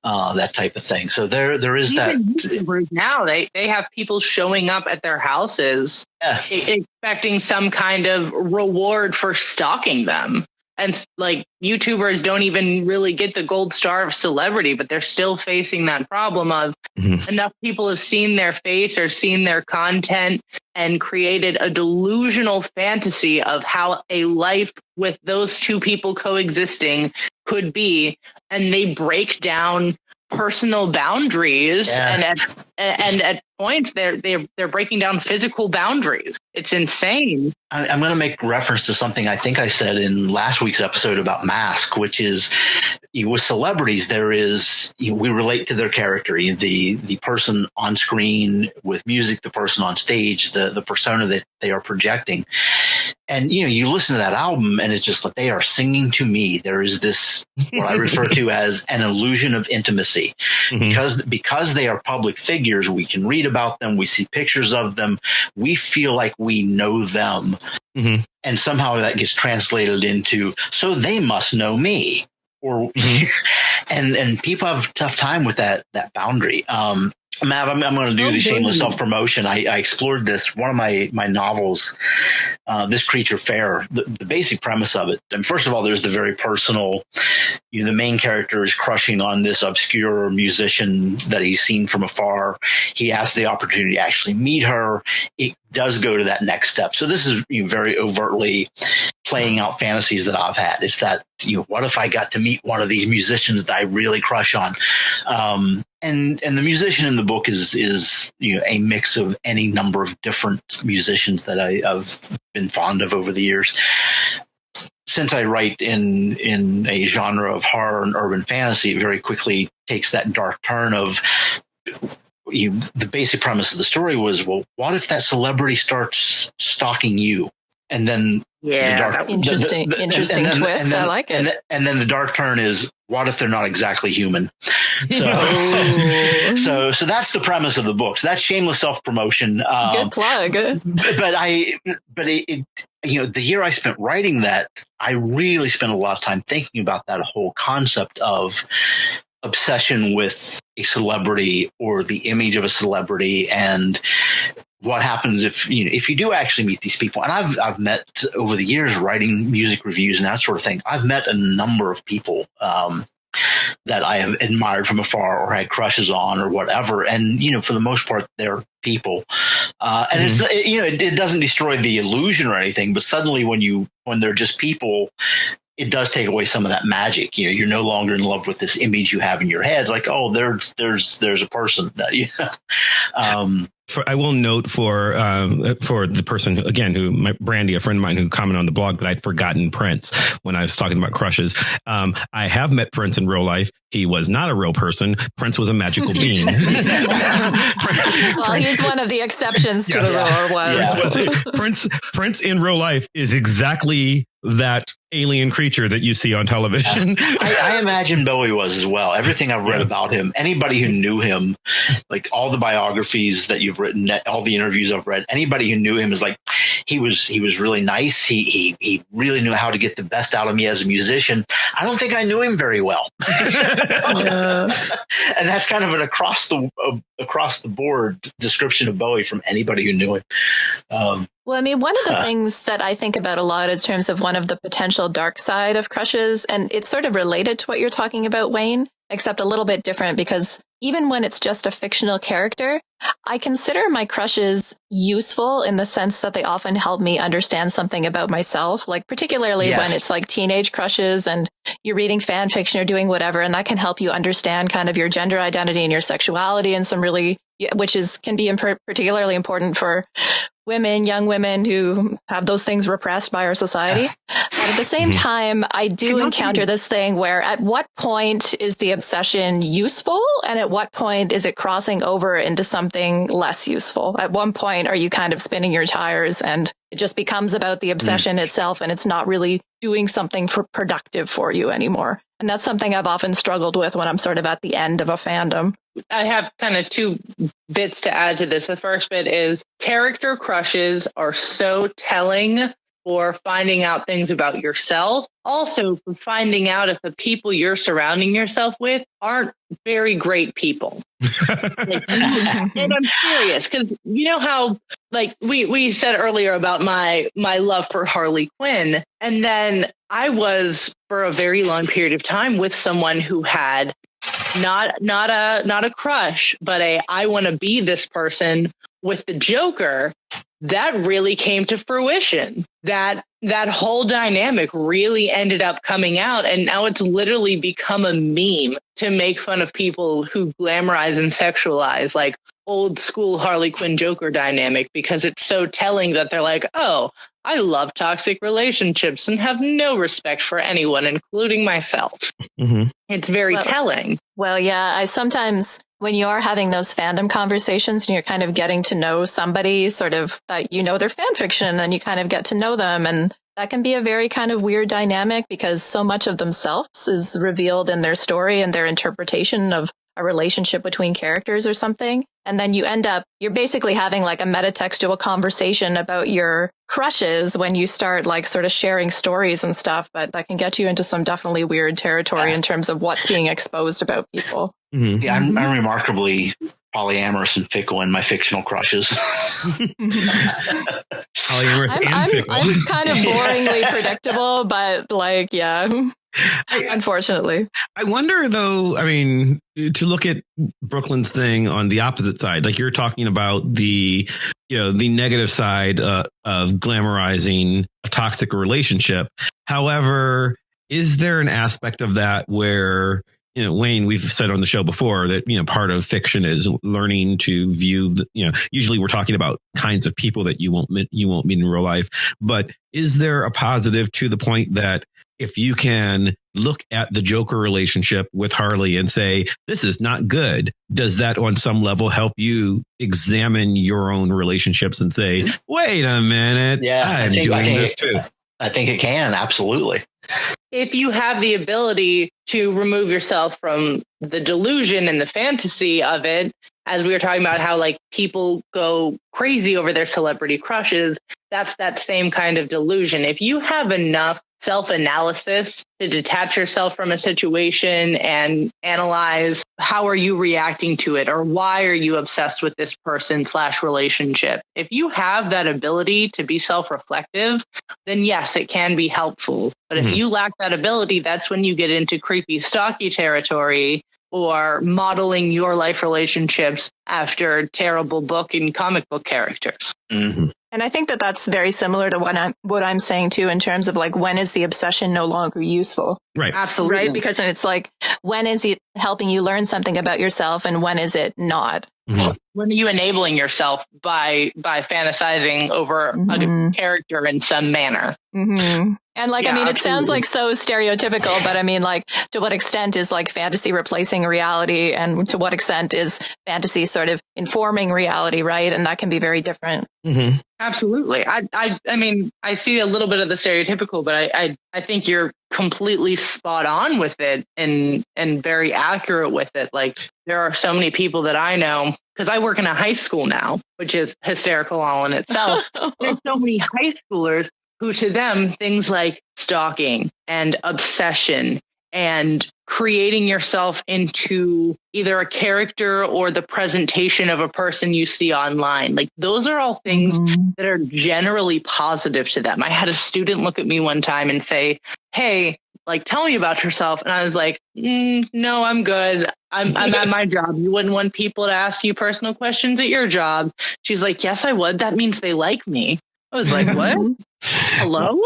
that type of thing. So there is even that. Now they have people showing up at their houses expecting some kind of reward for stalking them. And like YouTubers don't even really get the gold star of celebrity, but they're still facing that problem of enough people have seen their face or seen their content and created a delusional fantasy of how a life with those two people coexisting could be. And they break down personal boundaries and at points they're breaking down physical boundaries. It's insane. I'm going to make reference to something I think I said in last week's episode about Mask, which is with celebrities, there is we relate to their character, the person on screen with music, the person on stage, the persona that they are projecting. And you listen to that album and it's just like they are singing to me. There is this what I refer to as an illusion of intimacy because they are public figures. We can read about them. We see pictures of them. We feel like we know them. And somehow that gets translated into, so they must know me. Or and people have a tough time with that boundary. Mav, I'm going to do the shameless boy. self-promotion. I explored this. One of my novels, This Creature Fair, the basic premise of it. And first of all, there's the very personal, the main character is crushing on this obscure musician that he's seen from afar. He has the opportunity to actually meet her. It does go to that next step. So this is very overtly playing out fantasies that I've had. It's that, what if I got to meet one of these musicians that I really crush on? And the musician in the book is a mix of any number of different musicians that I've been fond of over the years. Since I write in a genre of horror and urban fantasy, it very quickly takes that dark turn of the basic premise of the story was, well, what if that celebrity starts stalking you? And then interesting twist. I like it. And then the dark turn is, what if they're not exactly human? So that's the premise of the book. So that's shameless self-promotion. Good plug. But the year I spent writing that, I really spent a lot of time thinking about that whole concept of obsession with a celebrity or the image of a celebrity, and what happens if you do actually meet these people. And I've met over the years writing music reviews and that sort of thing. I've met a number of people that I have admired from afar or had crushes on or whatever. And, for the most part, they're people. And it doesn't destroy the illusion or anything, but suddenly when they're just people, it does take away some of that magic. You're no longer in love with this image you have in your head. It's like, oh, there's a person. I will note for the person who Brandy, a friend of mine who commented on the blog, that I'd forgotten Prince when I was talking about crushes. I have met Prince in real life. He was not a real person. Prince was a magical being. Well, he's one of the exceptions to the rule. Prince in real life is exactly that alien creature that you see on television. I imagine Bowie was as well. Everything I've read about him, anybody who knew him, like all the biographies that you've written, all the interviews I've read, anybody who knew him is like, he was really nice. He really knew how to get the best out of me as a musician. I don't think I knew him very well. And that's kind of an across the board description of Bowie from anybody who knew him. Well, I mean, one of the things that I think about a lot in terms of one of the potential dark side of crushes, and it's sort of related to what you're talking about, Wayne, except a little bit different, because even when it's just a fictional character, I consider my crushes useful in the sense that they often help me understand something about myself, like particularly when it's like teenage crushes and you're reading fan fiction or doing whatever, and that can help you understand kind of your gender identity and your sexuality and some really, can be particularly important for young women who have those things repressed by our society. But at the same time, I do encounter this thing where at what point is the obsession useful and at what point is it crossing over into something less useful? At one point, are you kind of spinning your tires and it just becomes about the obsession itself and it's not really doing something productive for you anymore? And that's something I've often struggled with when I'm sort of at the end of a fandom. I have kind of two bits to add to this. The first bit is character crushes are so telling for finding out things about yourself. Also, for finding out if the people you're surrounding yourself with aren't very great people. And I'm serious, because you know how, like we said earlier about my love for Harley Quinn, and then I was for a very long period of time with someone who had not a crush, but I want to be this person with the Joker. That really came to fruition. That whole dynamic really ended up coming out, and now it's literally become a meme to make fun of people who glamorize and sexualize like old school Harley Quinn Joker dynamic, because it's so telling that they're like, oh, I love toxic relationships and have no respect for anyone, including myself. Mm-hmm. It's very telling. Well, yeah, I sometimes, when you are having those fandom conversations and you're kind of getting to know somebody sort of that their fan fiction and you kind of get to know them, and that can be a very kind of weird dynamic because so much of themselves is revealed in their story and their interpretation of a relationship between characters or something. And then you're basically having like a metatextual conversation about your crushes when you start like sort of sharing stories and stuff, but that can get you into some definitely weird territory in terms of what's being exposed about people. Mm-hmm. Yeah, I'm remarkably polyamorous and fickle in my fictional crushes. Polyamorous and fickle. I'm kind of boringly predictable, but like, yeah. Unfortunately. I wonder though, I mean, to look at Brooklyn's thing on the opposite side, like you're talking about the negative side of glamorizing a toxic relationship. However, is there an aspect of that where, Wayne, we've said on the show before that, part of fiction is learning to view usually we're talking about kinds of people that you won't meet in real life. But is there a positive to the point that if you can look at the Joker relationship with Harley and say, this is not good, does that on some level help you examine your own relationships and say, wait a minute, I'm doing this too? I think it can. Absolutely. If you have the ability to remove yourself from the delusion and the fantasy of it, as we were talking about how like people go crazy over their celebrity crushes, that's that same kind of delusion. If you have enough self-analysis to detach yourself from a situation and analyze how are you reacting to it, or why are you obsessed with this person / relationship? If you have that ability to be self-reflective, then yes, it can be helpful. But if you lack that ability, that's when you get into creepy, stalky territory, or modeling your life relationships after terrible book and comic book characters. Mm-hmm. And I think that that's very similar to what I'm saying too, in terms of like, when is the obsession no longer useful? Right. Absolutely. Right. Because it's like, when is it helping you learn something about yourself and when is it not? Mm-hmm. When are you enabling yourself by fantasizing over a character in some manner? Mm-hmm. And like, Yeah, I mean, it absolutely. sounds like so stereotypical, but I mean, like, to what extent is like fantasy replacing reality, and to what extent is fantasy sort of informing reality, right? And that can be very different. Mm-hmm. Absolutely. I mean, I see a little bit of the stereotypical, but I think you're completely spot on with it and very accurate with it. Like, there are so many people that I know, because I work in a high school now, which is hysterical all in itself. There's so many high schoolers who, to them, things like stalking and obsession and creating yourself into either a character or the presentation of a person you see online, like those are all things that are generally positive to them. I had a student look at me one time and say, hey, like, tell me about yourself. And I was like, no, I'm good. I'm at my job. You wouldn't want people to ask you personal questions at your job. She's like, yes, I would. That means they like me. I was like, what? Hello?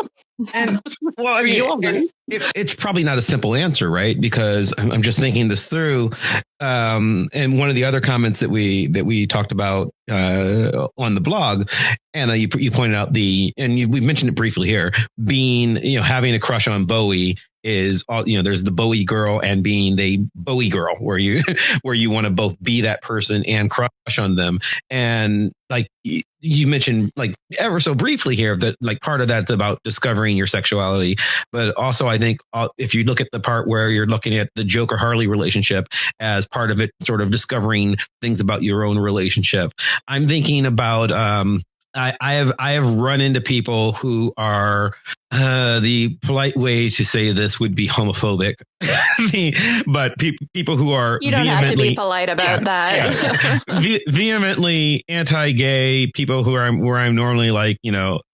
And well, I mean, it's probably not a simple answer, right? Because I'm just thinking this through. And one of the other comments that we talked about on the blog, Anna, you pointed out we mentioned it briefly here, being, having a crush on Bowie is all, there's the Bowie girl and being the Bowie girl, where you want to both be that person and crush on them. And like you mentioned, like ever so briefly here, that like part of that's about discovering your sexuality. But also, I think if you look at the part where you're looking at the Joker Harley relationship as part of it, sort of discovering things about your own relationship, I'm thinking about I have run into people who are the polite way to say this would be homophobic, but people who are you don't have to be polite about that. Vehemently anti-gay, people where I'm normally like,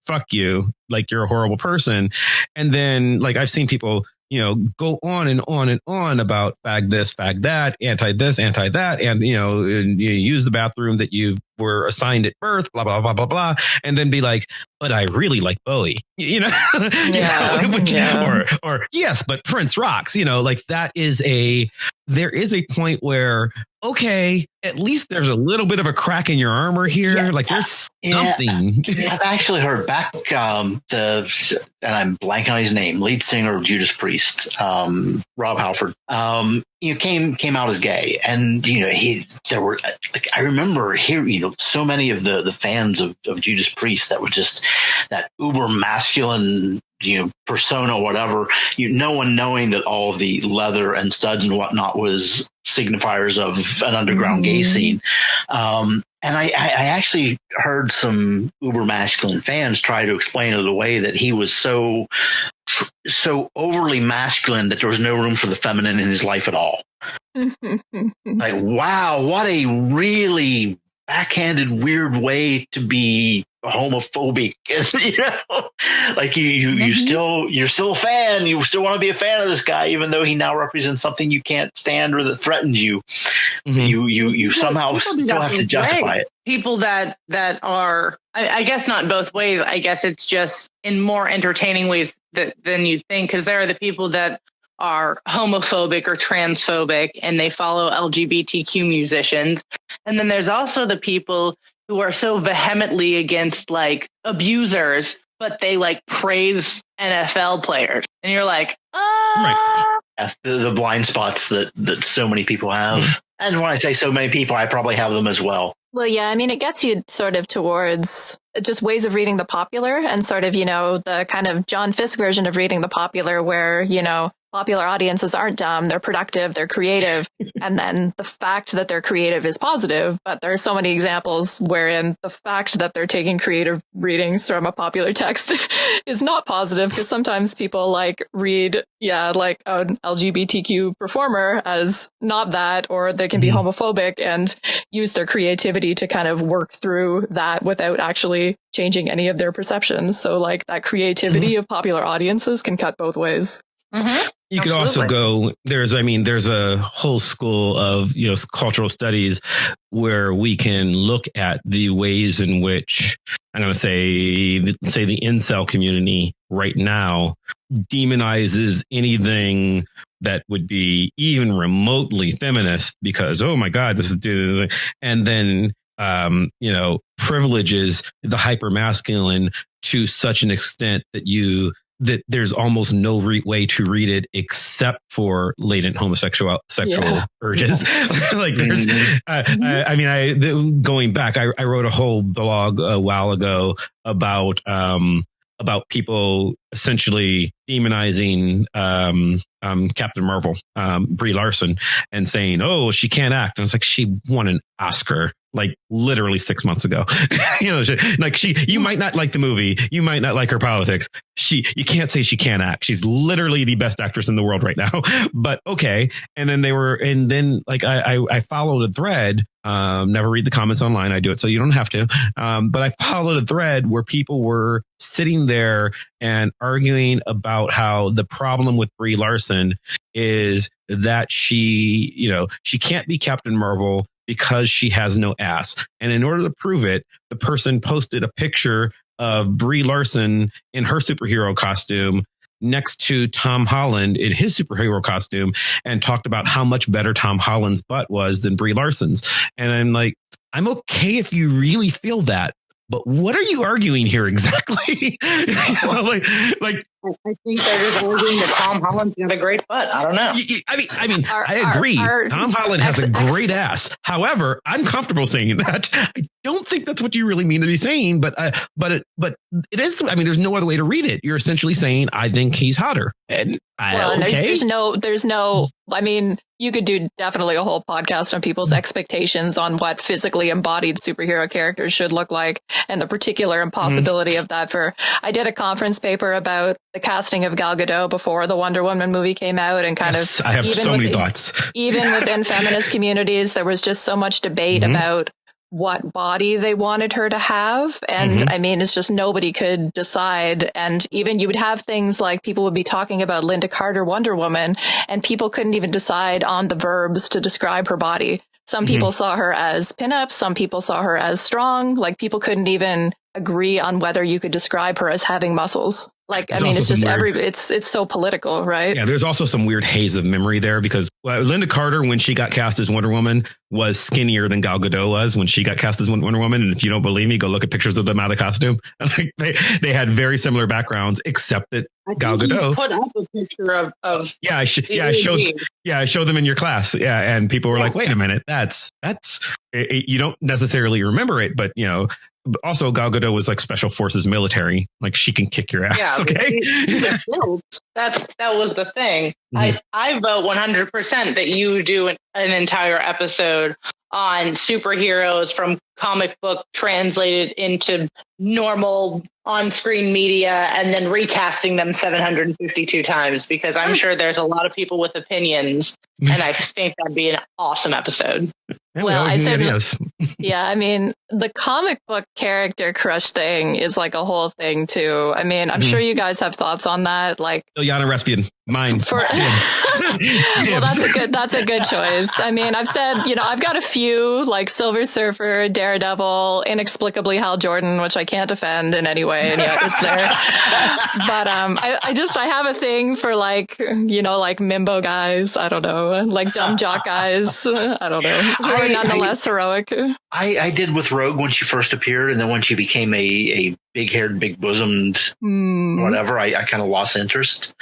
fuck you, like you're a horrible person, and then like I've seen people go on and on and on about fag this, fag that, anti this, anti that, and and you use the bathroom that you were assigned at birth, blah blah blah blah blah, and then be like, but I really like Bowie, or yes, but Prince rocks, like that is there is a point where, okay, at least there's a little bit of a crack in your armor here. Like there's something. I've actually heard back and I'm blanking on his name, lead singer of Judas Priest, Rob Halford, came out as gay. And, I remember hearing, so many of the fans of Judas Priest that were just that uber masculine, persona, whatever, no one knowing that all of the leather and studs and whatnot was signifiers of an underground gay scene. And I actually heard some uber masculine fans try to explain it away, that he was so overly masculine that there was no room for the feminine in his life at all. Like, wow, what a really backhanded, weird way to be homophobic. You know, like you're still a fan. You still want to be a fan of this guy, even though he now represents something you can't stand or that threatens you. You somehow still have to justify it. People that are, I guess not both ways. I guess it's just in more entertaining ways than you think, because there are the people that are homophobic or transphobic and they follow LGBTQ musicians. And then there's also the people who are so vehemently against like abusers, but they like praise NFL players. And you're like, Right. Yeah, the blind spots that so many people have. And when I say so many people, I probably have them as well. Well, yeah, I mean, it gets you sort of towards just ways of reading the popular and sort of, the kind of John Fisk version of reading the popular where, popular audiences aren't dumb, they're productive, they're creative. And then the fact that they're creative is positive. But there are so many examples wherein the fact that they're taking creative readings from a popular text is not positive, because sometimes people read, like an LGBTQ performer as not that, or they can be homophobic and use their creativity to kind of work through that without actually changing any of their perceptions. So like that creativity of popular audiences can cut both ways. You could also go, there's a whole school of, cultural studies where we can look at the ways in which, I'm going to say the incel community right now demonizes anything that would be even remotely feminist because, oh my God, this is, and then, privileges the hypermasculine to such an extent that there's almost no way to read it except for latent homosexual urges. Like there's, going back, I wrote a whole blog a while ago about people essentially demonizing Captain Marvel, Brie Larson, and saying, "Oh, she can't act." And it's like she won an Oscar like literally 6 months ago. You might not like the movie, you might not like her politics. You can't say she can't act. She's literally the best actress in the world right now. But okay. And then I followed a thread. Never read the comments online. I do it so you don't have to. But I followed a thread where people were sitting there and arguing about how the problem with Brie Larson is that she can't be Captain Marvel because she has no ass. And in order to prove it, the person posted a picture of Brie Larson in her superhero costume next to Tom Holland in his superhero costume and talked about how much better Tom Holland's butt was than Brie Larson's. And I'm like, I'm okay if you really feel that, but what are you arguing here exactly? I think they're just arguing that Tom Holland's got a great butt. I don't know. I agree. Tom Holland has a great ass. However, I'm comfortable saying that. I don't think that's what you really mean to be saying, but it is. I mean, there's no other way to read it. You're essentially saying, I think he's hotter. And there's no. I mean, you could do definitely a whole podcast on people's expectations on what physically embodied superhero characters should look like, and the particular impossibility of that. I did a conference paper about the casting of Gal Gadot before the Wonder Woman movie came out, and I have so many thoughts. Even within feminist communities, there was just so much debate about what body they wanted her to have. And I mean, it's just nobody could decide. And even you would have things like people would be talking about Linda Carter, Wonder Woman, and people couldn't even decide on the verbs to describe her body. Some people saw her as pinup. Some people saw her as strong. Like people couldn't even agree on whether you could describe her as having muscles. It's just it's so political, right? Yeah, there's also some weird haze of memory there because Linda Carter, when she got cast as Wonder Woman, was skinnier than Gal Gadot was when she got cast as Wonder Woman. And if you don't believe me, go look at pictures of them out of costume. They had very similar backgrounds, except that Gal Gadot put up a picture of I showed them in your class. Yeah, and people were like, "Wait a minute, that's you don't necessarily remember it, but also Gal Gadot was like special forces military, like she can kick your ass." Yeah, okay, that was the thing. I vote 100% that you do an entire episode on superheroes from comic book translated into normal on-screen media and then recasting them 752 times, because I'm sure there's a lot of people with opinions, and I think that'd be an awesome episode. Yeah, well, I certainly, yeah, I mean, the comic book character crush thing is like a whole thing too. I mean, I'm sure you guys have thoughts on that. Like Ilyana Respian, mine. Well, that's a good choice. I mean, I've said, I've got a few like Silver Surfer, Daredevil, inexplicably Hal Jordan, which I can't defend in any way, and yet it's there. But I have a thing for like Mimbo guys. I don't know, like dumb jock guys. I don't know. Who are nonetheless heroic. I did with Rogue when she first appeared, and then when she became a big-haired, big-bosomed whatever, I kind of lost interest.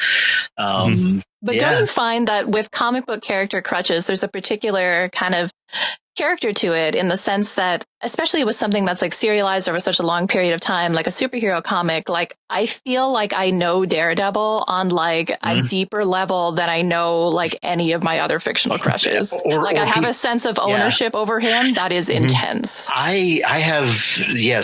But don't you find that with comic book character crutches, there's a particular kind of character to it, in the sense that, especially with something that's like serialized over such a long period of time, like a superhero comic, like I feel like I know Daredevil on like a deeper level than I know like any of my other fictional crushes. I have a sense of ownership over him that is intense. I have,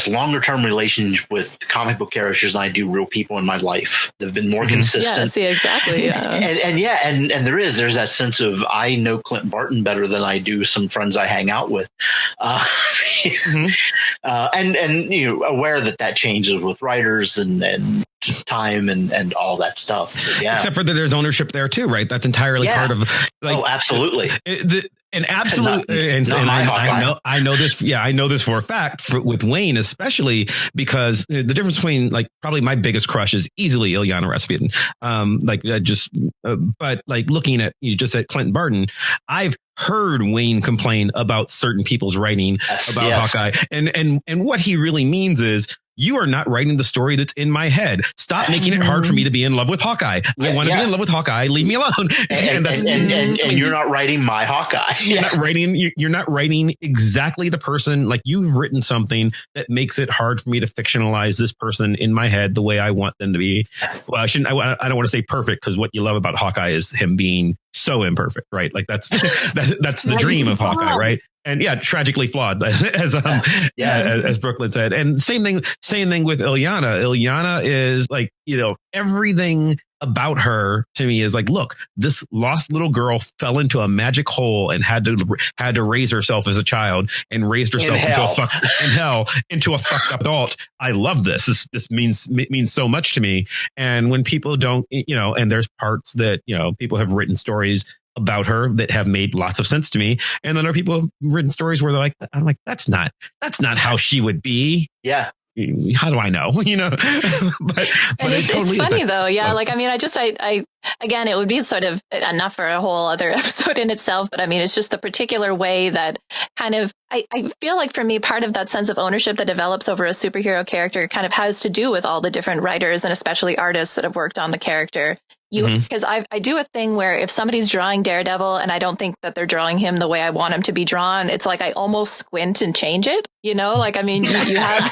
longer term relations with comic book characters than I do real people in my life. They've been more consistent. Yeah, see, exactly. Yeah. and there's that sense of, I know Clint Barton better than I do some friends I hang out with. And aware that changes with writers and time and all that stuff. Yeah. Except for that there's ownership there too, right? That's entirely part of like, absolutely. I know this. Yeah, I know this for a fact with Wayne, especially because the difference between like probably my biggest crush is easily Ilyana Respian. But like looking at you just at Clint Barton, I've heard Wayne complain about certain people's writing about Hawkeye, and what he really means is, you are not writing the story that's in my head. Stop making it hard for me to be in love with Hawkeye. I want to be in love with Hawkeye. Leave me alone. And you're not writing my Hawkeye. You're not writing exactly the person. Like, you've written something that makes it hard for me to fictionalize this person in my head the way I want them to be. Well, I don't want to say perfect, because what you love about Hawkeye is him being so imperfect, right? Like that's the dream of Hawkeye, right? And tragically flawed, as Brooklyn said. And same thing with Ilyana. Ilyana is like, everything about her to me is like, look, this lost little girl fell into a magic hole and had to raise herself as a child, and raised herself into a fucked up adult. I love this. This means so much to me. And when people don't, and there's parts that, people have written stories about her that have made lots of sense to me, and then other people have written stories where they're like, I'm like, that's not how she would be. Yeah. How do I know? But it's totally funny though. Yeah. Like, I mean, I again, it would be sort of enough for a whole other episode in itself. But I mean, it's just the particular way that kind of, I feel like for me, part of that sense of ownership that develops over a superhero character kind of has to do with all the different writers and especially artists that have worked on the character. Because I do a thing where if somebody's drawing Daredevil and I don't think that they're drawing him the way I want him to be drawn, it's like I almost squint and change it, like, I mean, you have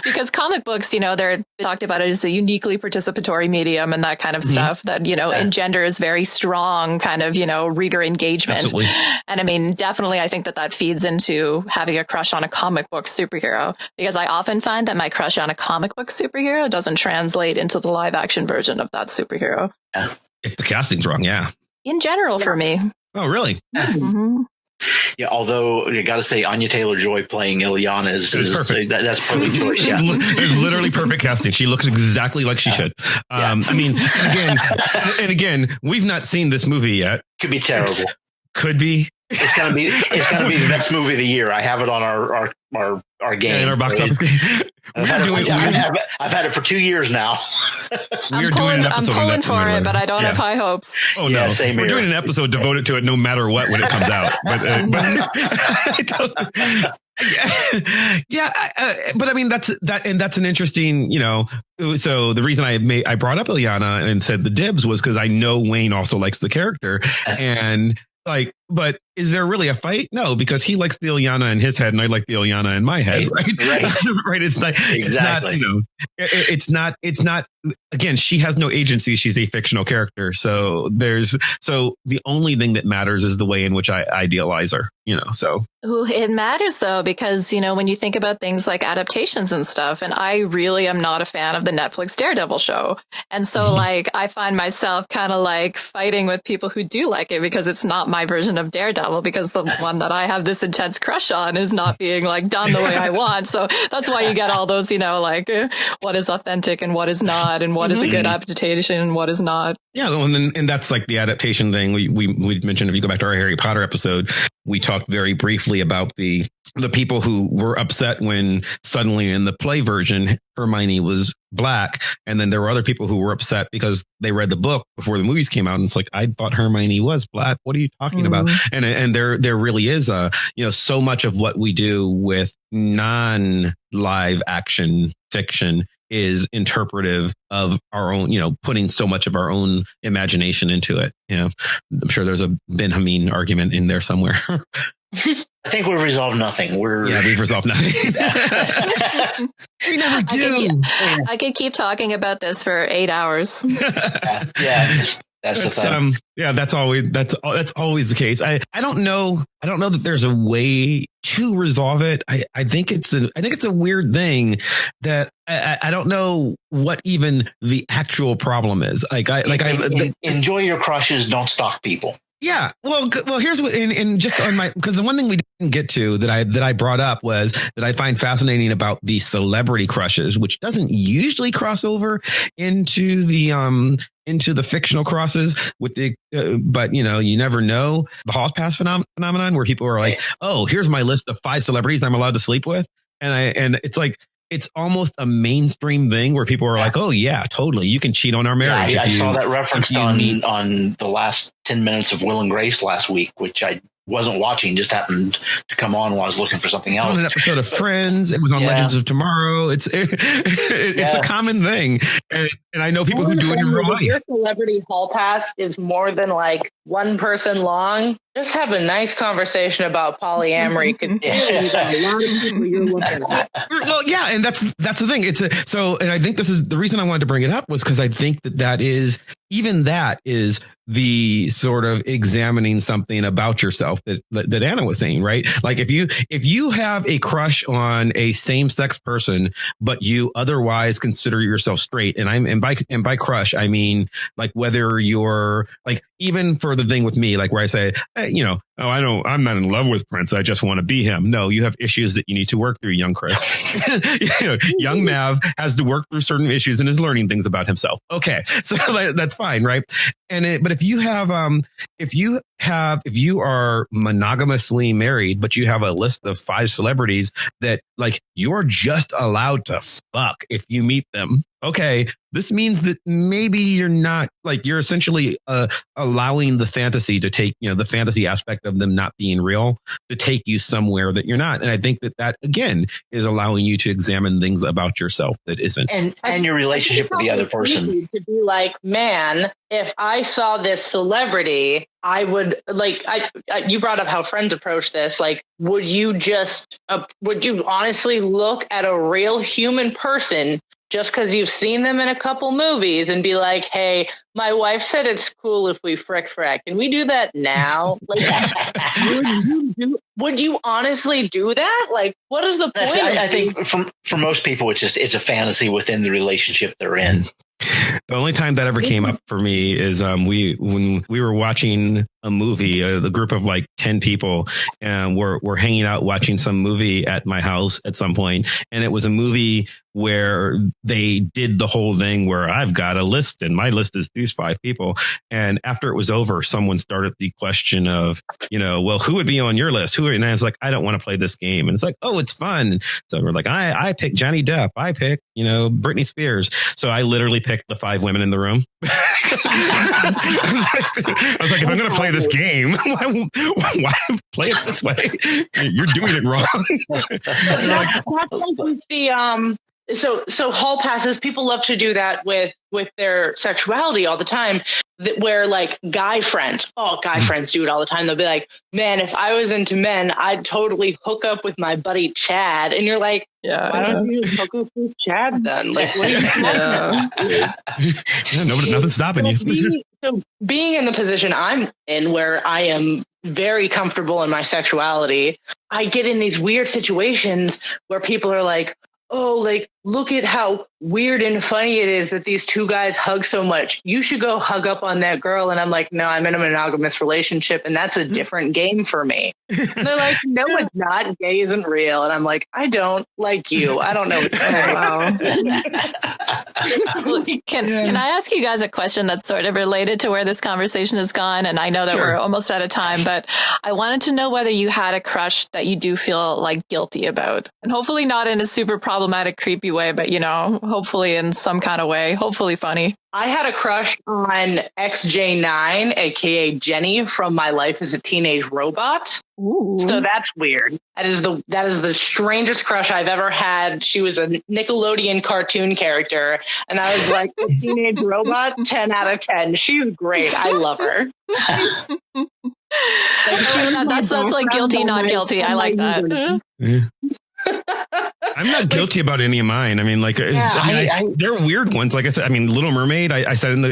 because comic books, they're talked about it as a uniquely participatory medium and that kind of stuff that, engenders very strong kind of, reader engagement. Absolutely. And I mean, definitely, I think that feeds into having a crush on a comic book superhero, because I often find that my crush on a comic book superhero doesn't translate into the live action version of that superhero. Yeah. If the casting's wrong, in general, for me. Oh, really? Mm-hmm. Yeah, although you got to say Anya Taylor-Joy playing Ilyana is perfect. That's perfect choice. Yeah, it's literally perfect casting. She looks exactly like she should. I mean, again, we've not seen this movie yet. Could be terrible. Could be. It's gonna be the next movie of the year. I have it on our game. In our box office game. I've had it for 2 years now. I'm pulling for it, but I don't have high hopes. Oh no, same we're here. doing an episode devoted to it, no matter what, when it comes out. But I mean, that's an interesting, So the reason I brought up Ilyana and said the dibs was because I know Wayne also likes the character, and like but is there really a fight? No, because he likes the Ilyana in his head and I like the Ilyana in my head, right? Right. It's not, Exactly. it's not, again, she has no agency. She's a fictional character. So the only thing that matters is the way in which I idealize her, so. Ooh, it matters though, because, when you think about things like adaptations and stuff, and I really am not a fan of the Netflix Daredevil show. And so like, I find myself kind of like fighting with people who do like it because it's not my version of Daredevil, because the one that I have this intense crush on is not being like done the way I want. So that's why you get all those, like what is authentic and what is not, and what is a good adaptation and what is not. Yeah, and that's like the adaptation thing we mentioned. If you go back to our Harry Potter episode, we talked very briefly about the people who were upset when suddenly in the play version Hermione was black, and then there were other people who were upset because they read the book before the movies came out, and it's like, I thought Hermione was black. What are you talking about? And there really is so much of what we do with non-live action fiction is interpretive of our own, putting so much of our own imagination into it. I'm sure there's a Ben-Hameen argument in there somewhere. I think we've resolved nothing. We've resolved nothing. We never do. I could keep talking about this for 8 hours. Yeah. That's the thing. That's always the case. I don't know that there's a way to resolve it. I think it's a weird thing that I don't know what even the actual problem is. Enjoy your crushes. Don't stalk people. Yeah. Well, here's what, and just on because the one thing we didn't get to that I brought up was that I find fascinating about the celebrity crushes, which doesn't usually cross over into the fictional crosses with the, but you never know, the hall pass phenomenon where people are like, oh, here's my list of 5 celebrities I'm allowed to sleep with. And it's like, it's almost a mainstream thing where people are like, oh yeah, totally. You can cheat on our marriage. I saw that referenced on the last 10 minutes of Will and Grace last week, which I wasn't watching, just happened to come on while I was looking for something else. It was on an episode of Friends. It was on Legends of Tomorrow. It's a common thing. And I know people who do it in real life. Your celebrity hall pass is more than like one person long. Just have a nice conversation about polyamory. Could a lot of people you're looking at. Well, yeah, and that's the thing. And I think this is the reason I wanted to bring it up was because I think that is the sort of examining something about yourself that Anna was saying, right? Like if you have a crush on a same-sex person, but you otherwise consider yourself straight, and by crush I mean like whether you're like, even for the thing with me, like where I say, I'm not in love with Prince, I just want to be him. No, you have issues that you need to work through, young Chris. Young Mav has to work through certain issues and is learning things about himself. Okay, so that's fine, right? But if you are monogamously married, but you have a list of 5 celebrities that like you're just allowed to fuck if you meet them. Okay, this means that maybe you're not, like, you're essentially allowing the fantasy to take, the fantasy aspect of them not being real to take you somewhere that you're not. And I think that again is allowing you to examine things about yourself that isn't. And your relationship with the other person. To be like, man, if I saw this celebrity, I would like, you brought up how friends approach this. Like, would you honestly look at a real human person just because you've seen them in a couple movies and be like, hey, my wife said it's cool if we frick? Can we do that now? Like, would you honestly do that? Like, what is the point? I think for most people, it's a fantasy within the relationship they're in. The only time that ever came up for me is when we were watching a movie, the group of like 10 people, and we're hanging out watching some movie at my house at some point, and it was a movie where they did the whole thing where I've got a list and my list is these 5 people, and after it was over, someone started the question of, well, who would be on your list? And I was like, I don't want to play this game, and it's like, oh, it's fun. So we're like, I picked Johnny Depp, I picked Britney Spears. So I literally picked the 5 women in the room. I was like, if I'm going to play this game, why play it this way? You're doing it wrong. So hall passes, people love to do that with their sexuality all the time. where like guy friends do it all the time. They'll be like, man, if I was into men, I'd totally hook up with my buddy Chad. And you're like, why don't you hook up with Chad then? Like, what are you talking about? Nothing's stopping you. So being in the position I'm in, where I am very comfortable in my sexuality, I get in these weird situations where people are like, oh, like, look at how weird and funny it is that these two guys hug so much. You should go hug up on that girl. And I'm like, no, I'm in a monogamous relationship, and that's a different game for me. And they're like, no, it's not. Gay isn't real. And I'm like, I don't like you. I don't know what to say. Well, can I ask you guys a question that's sort of related to where this conversation has gone? And I know that we're almost out of time, but I wanted to know whether you had a crush that you do feel like guilty about, and hopefully not in a super problematic, creepy way, but hopefully in some kind of way, hopefully funny. I had a crush on XJ9, aka Jenny from My Life as a Teenage Robot. Ooh. So that's weird. That is the strangest crush I've ever had. She was a Nickelodeon cartoon character, and I was like, a teenage robot, 10 out of 10. She's great. I love her. That's like guilty, not guilty. I like that. I'm not guilty about any of mine. I mean, like, they're weird ones. Like I said, I mean, Little Mermaid. I said on the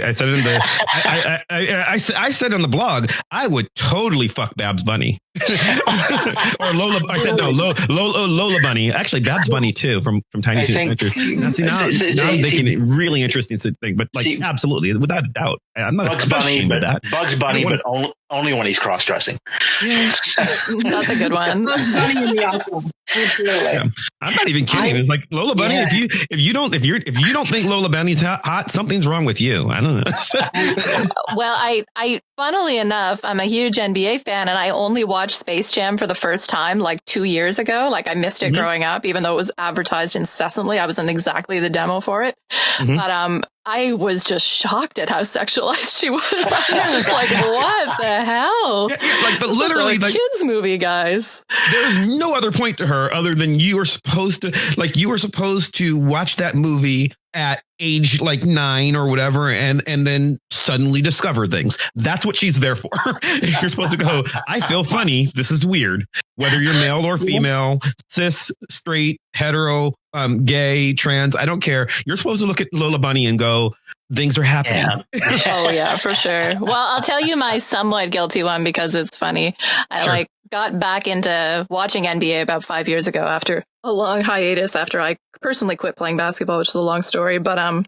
blog, I would totally fuck Babs Bunny or Lola. I said no, Lola Bunny. Actually, Babs Bunny too from Tiny Toons Adventures. Now I'm thinking it really interesting thing, but like absolutely, without a doubt, I'm not Bugs Bunny, with that. Bugs Bunny, but only when he's cross dressing. That's a good one. Yeah. I'm not even kidding. It's like Lola Bunny. Yeah. If you don't think Lola Bunny's hot, something's wrong with you. I don't know. Well, I funnily enough, I'm a huge NBA fan, and I only watched Space Jam for the first time like 2 years ago. Like I missed it growing up, even though it was advertised incessantly. I was in exactly the demo for it, but I was just shocked at how sexualized she was. I was just like, what the hell? Yeah, like literally like kids movie, guys. There's no other point to her other than you were supposed to watch that movie at age like 9 or whatever, and then suddenly discover things. That's what she's there for. You're supposed to go, I feel funny. This is weird. Whether you're male or female, cis, straight, hetero, gay, trans, I don't care. You're supposed to look at Lola Bunny and go, things are happening. Yeah. Oh yeah, for sure. Well, I'll tell you my somewhat guilty one because it's funny. I got back into watching NBA about 5 years ago after a long hiatus after I personally quit playing basketball, which is a long story. But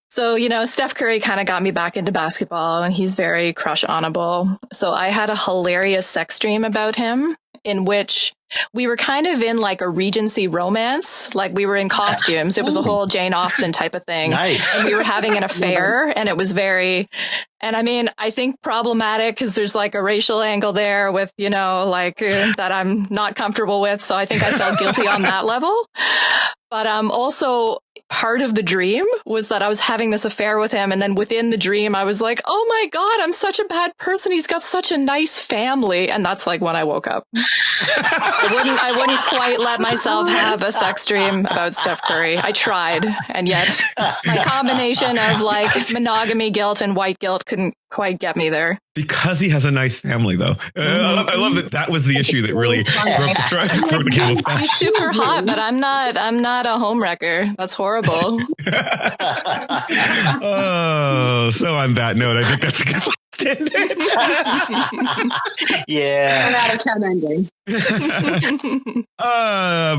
so, Steph Curry kind of got me back into basketball, and he's very crush honorable. So I had a hilarious sex dream about him in which we were kind of in like a Regency romance. Like we were in costumes. It was a whole Jane Austen type of thing. Nice. And we were having an affair, and it was very, and I mean, I think problematic because there's like a racial angle there with, that I'm not comfortable with. So I think I felt guilty on that level. But also part of the dream was that I was having this affair with him. And then within the dream, I was like, oh my God, I'm such a bad person. He's got such a nice family. And that's like when I woke up. I wouldn't quite let myself have a sex dream about Steph Curry. I tried. And yet my combination of like monogamy guilt and white guilt couldn't quite get me there. Because he has a nice family, though. I love that was the issue that really broke the camel's back. He's super hot, but I'm not a homewrecker. That's horrible. Oh, so on that note, I think that's a good yeah. 10 out of 10 ending.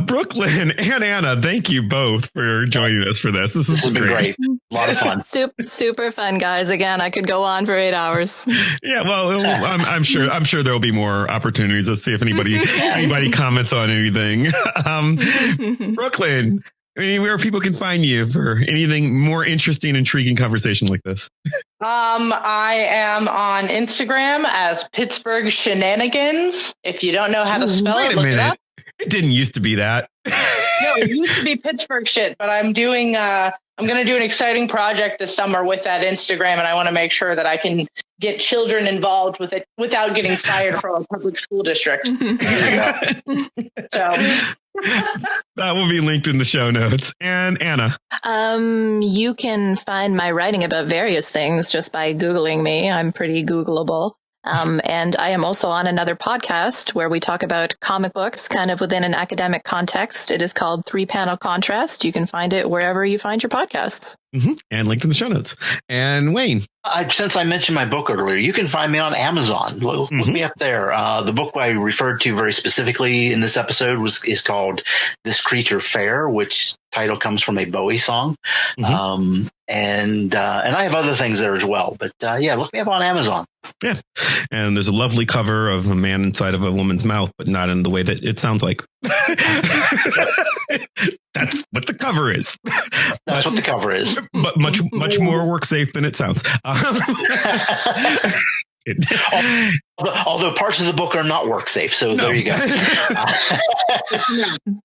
Brooklyn and Anna, thank you both for joining us for this. This has been great. A lot of fun. Super fun, guys. Again, I could go on for 8 hours. Yeah, well, I'm sure there will be more opportunities. Let's see if anybody comments on anything. Brooklyn, where people can find you for anything more interesting, intriguing conversation like this. I am on Instagram as Pittsburgh Shenanigans. If you don't know how to spell it, look it up. It didn't used to be that. No, it used to be Pittsburgh shit, but I'm doing I'm going to do an exciting project this summer with that Instagram, and I want to make sure that I can get children involved with it without getting fired from a public school district. So That will be linked in the show notes. And Anna. You can find my writing about various things just by Googling me. I'm pretty Googleable. And I am also on another podcast where we talk about comic books kind of within an academic context. It is called 3-Panel Contrast. You can find it wherever you find your podcasts. Mm-hmm. And linked in the show notes. And Wayne. Since I mentioned my book earlier, you can find me on Amazon. Look me up there. The book I referred to very specifically in this episode is called This Creature Fair, which title comes from a Bowie song. And I have other things there as well. But yeah, look me up on Amazon. Yeah. And there's a lovely cover of a man inside of a woman's mouth, but not in the way that it sounds like. That's what the cover is. That's what the cover is. But much more work safe than it sounds. Although parts of the book are not work safe. So there you go.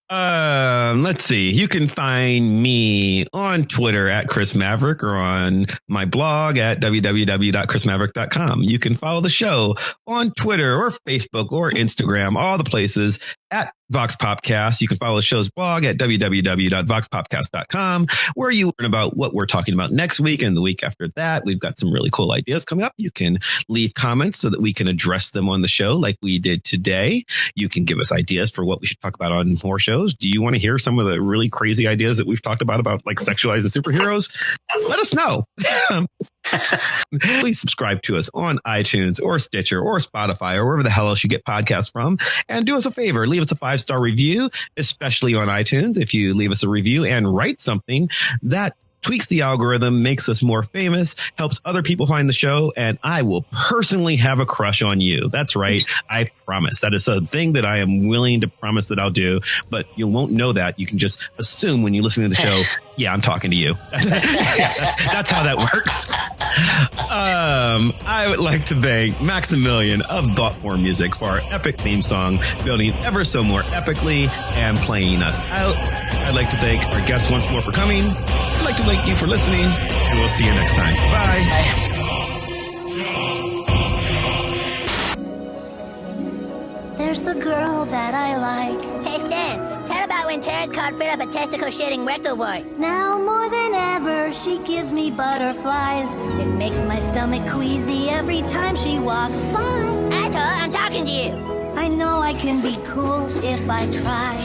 Let's see. You can find me on Twitter at Chris Maverick or on my blog at www.chrismaverick.com. You can follow the show on Twitter or Facebook or Instagram, all the places at Vox Popcast. You can follow the show's blog at www.voxpopcast.com, where you learn about what we're talking about next week and the week after that. We've got some really cool ideas coming up. You can leave comments so that we can address them on the show like we did today. You can give us ideas for what we should talk about on more shows. Do you want to hear some of the really crazy ideas that we've talked about like sexualizing superheroes? Let us know. Please subscribe to us on iTunes or Stitcher or Spotify or wherever the hell else you get podcasts from. And do us a favor, leave us a 5-star review, especially on iTunes. If you leave us a review and write something that tweaks the algorithm, makes us more famous, helps other people find the show, and I will personally have a crush on you. That's right. I promise. That is a thing that I am willing to promise that I'll do, but you won't know that. You can just assume when you listen to the show, yeah, I'm talking to you. That's how that works. I would like to thank Maximilian of Thoughtform Music for our epic theme song, building ever so more epically and playing us out. I'd like to thank our guests once more for coming. I'd like to thank you for listening, and we'll see you next time. Bye. There's the girl that I like. Hey, Stan, tell about when Terrence caught Fred up a testicle-shitting rectal boy. Now more than ever, she gives me butterflies. It makes my stomach queasy every time she walks by. Asshole, I'm talking to you. I know I can be cool if I try.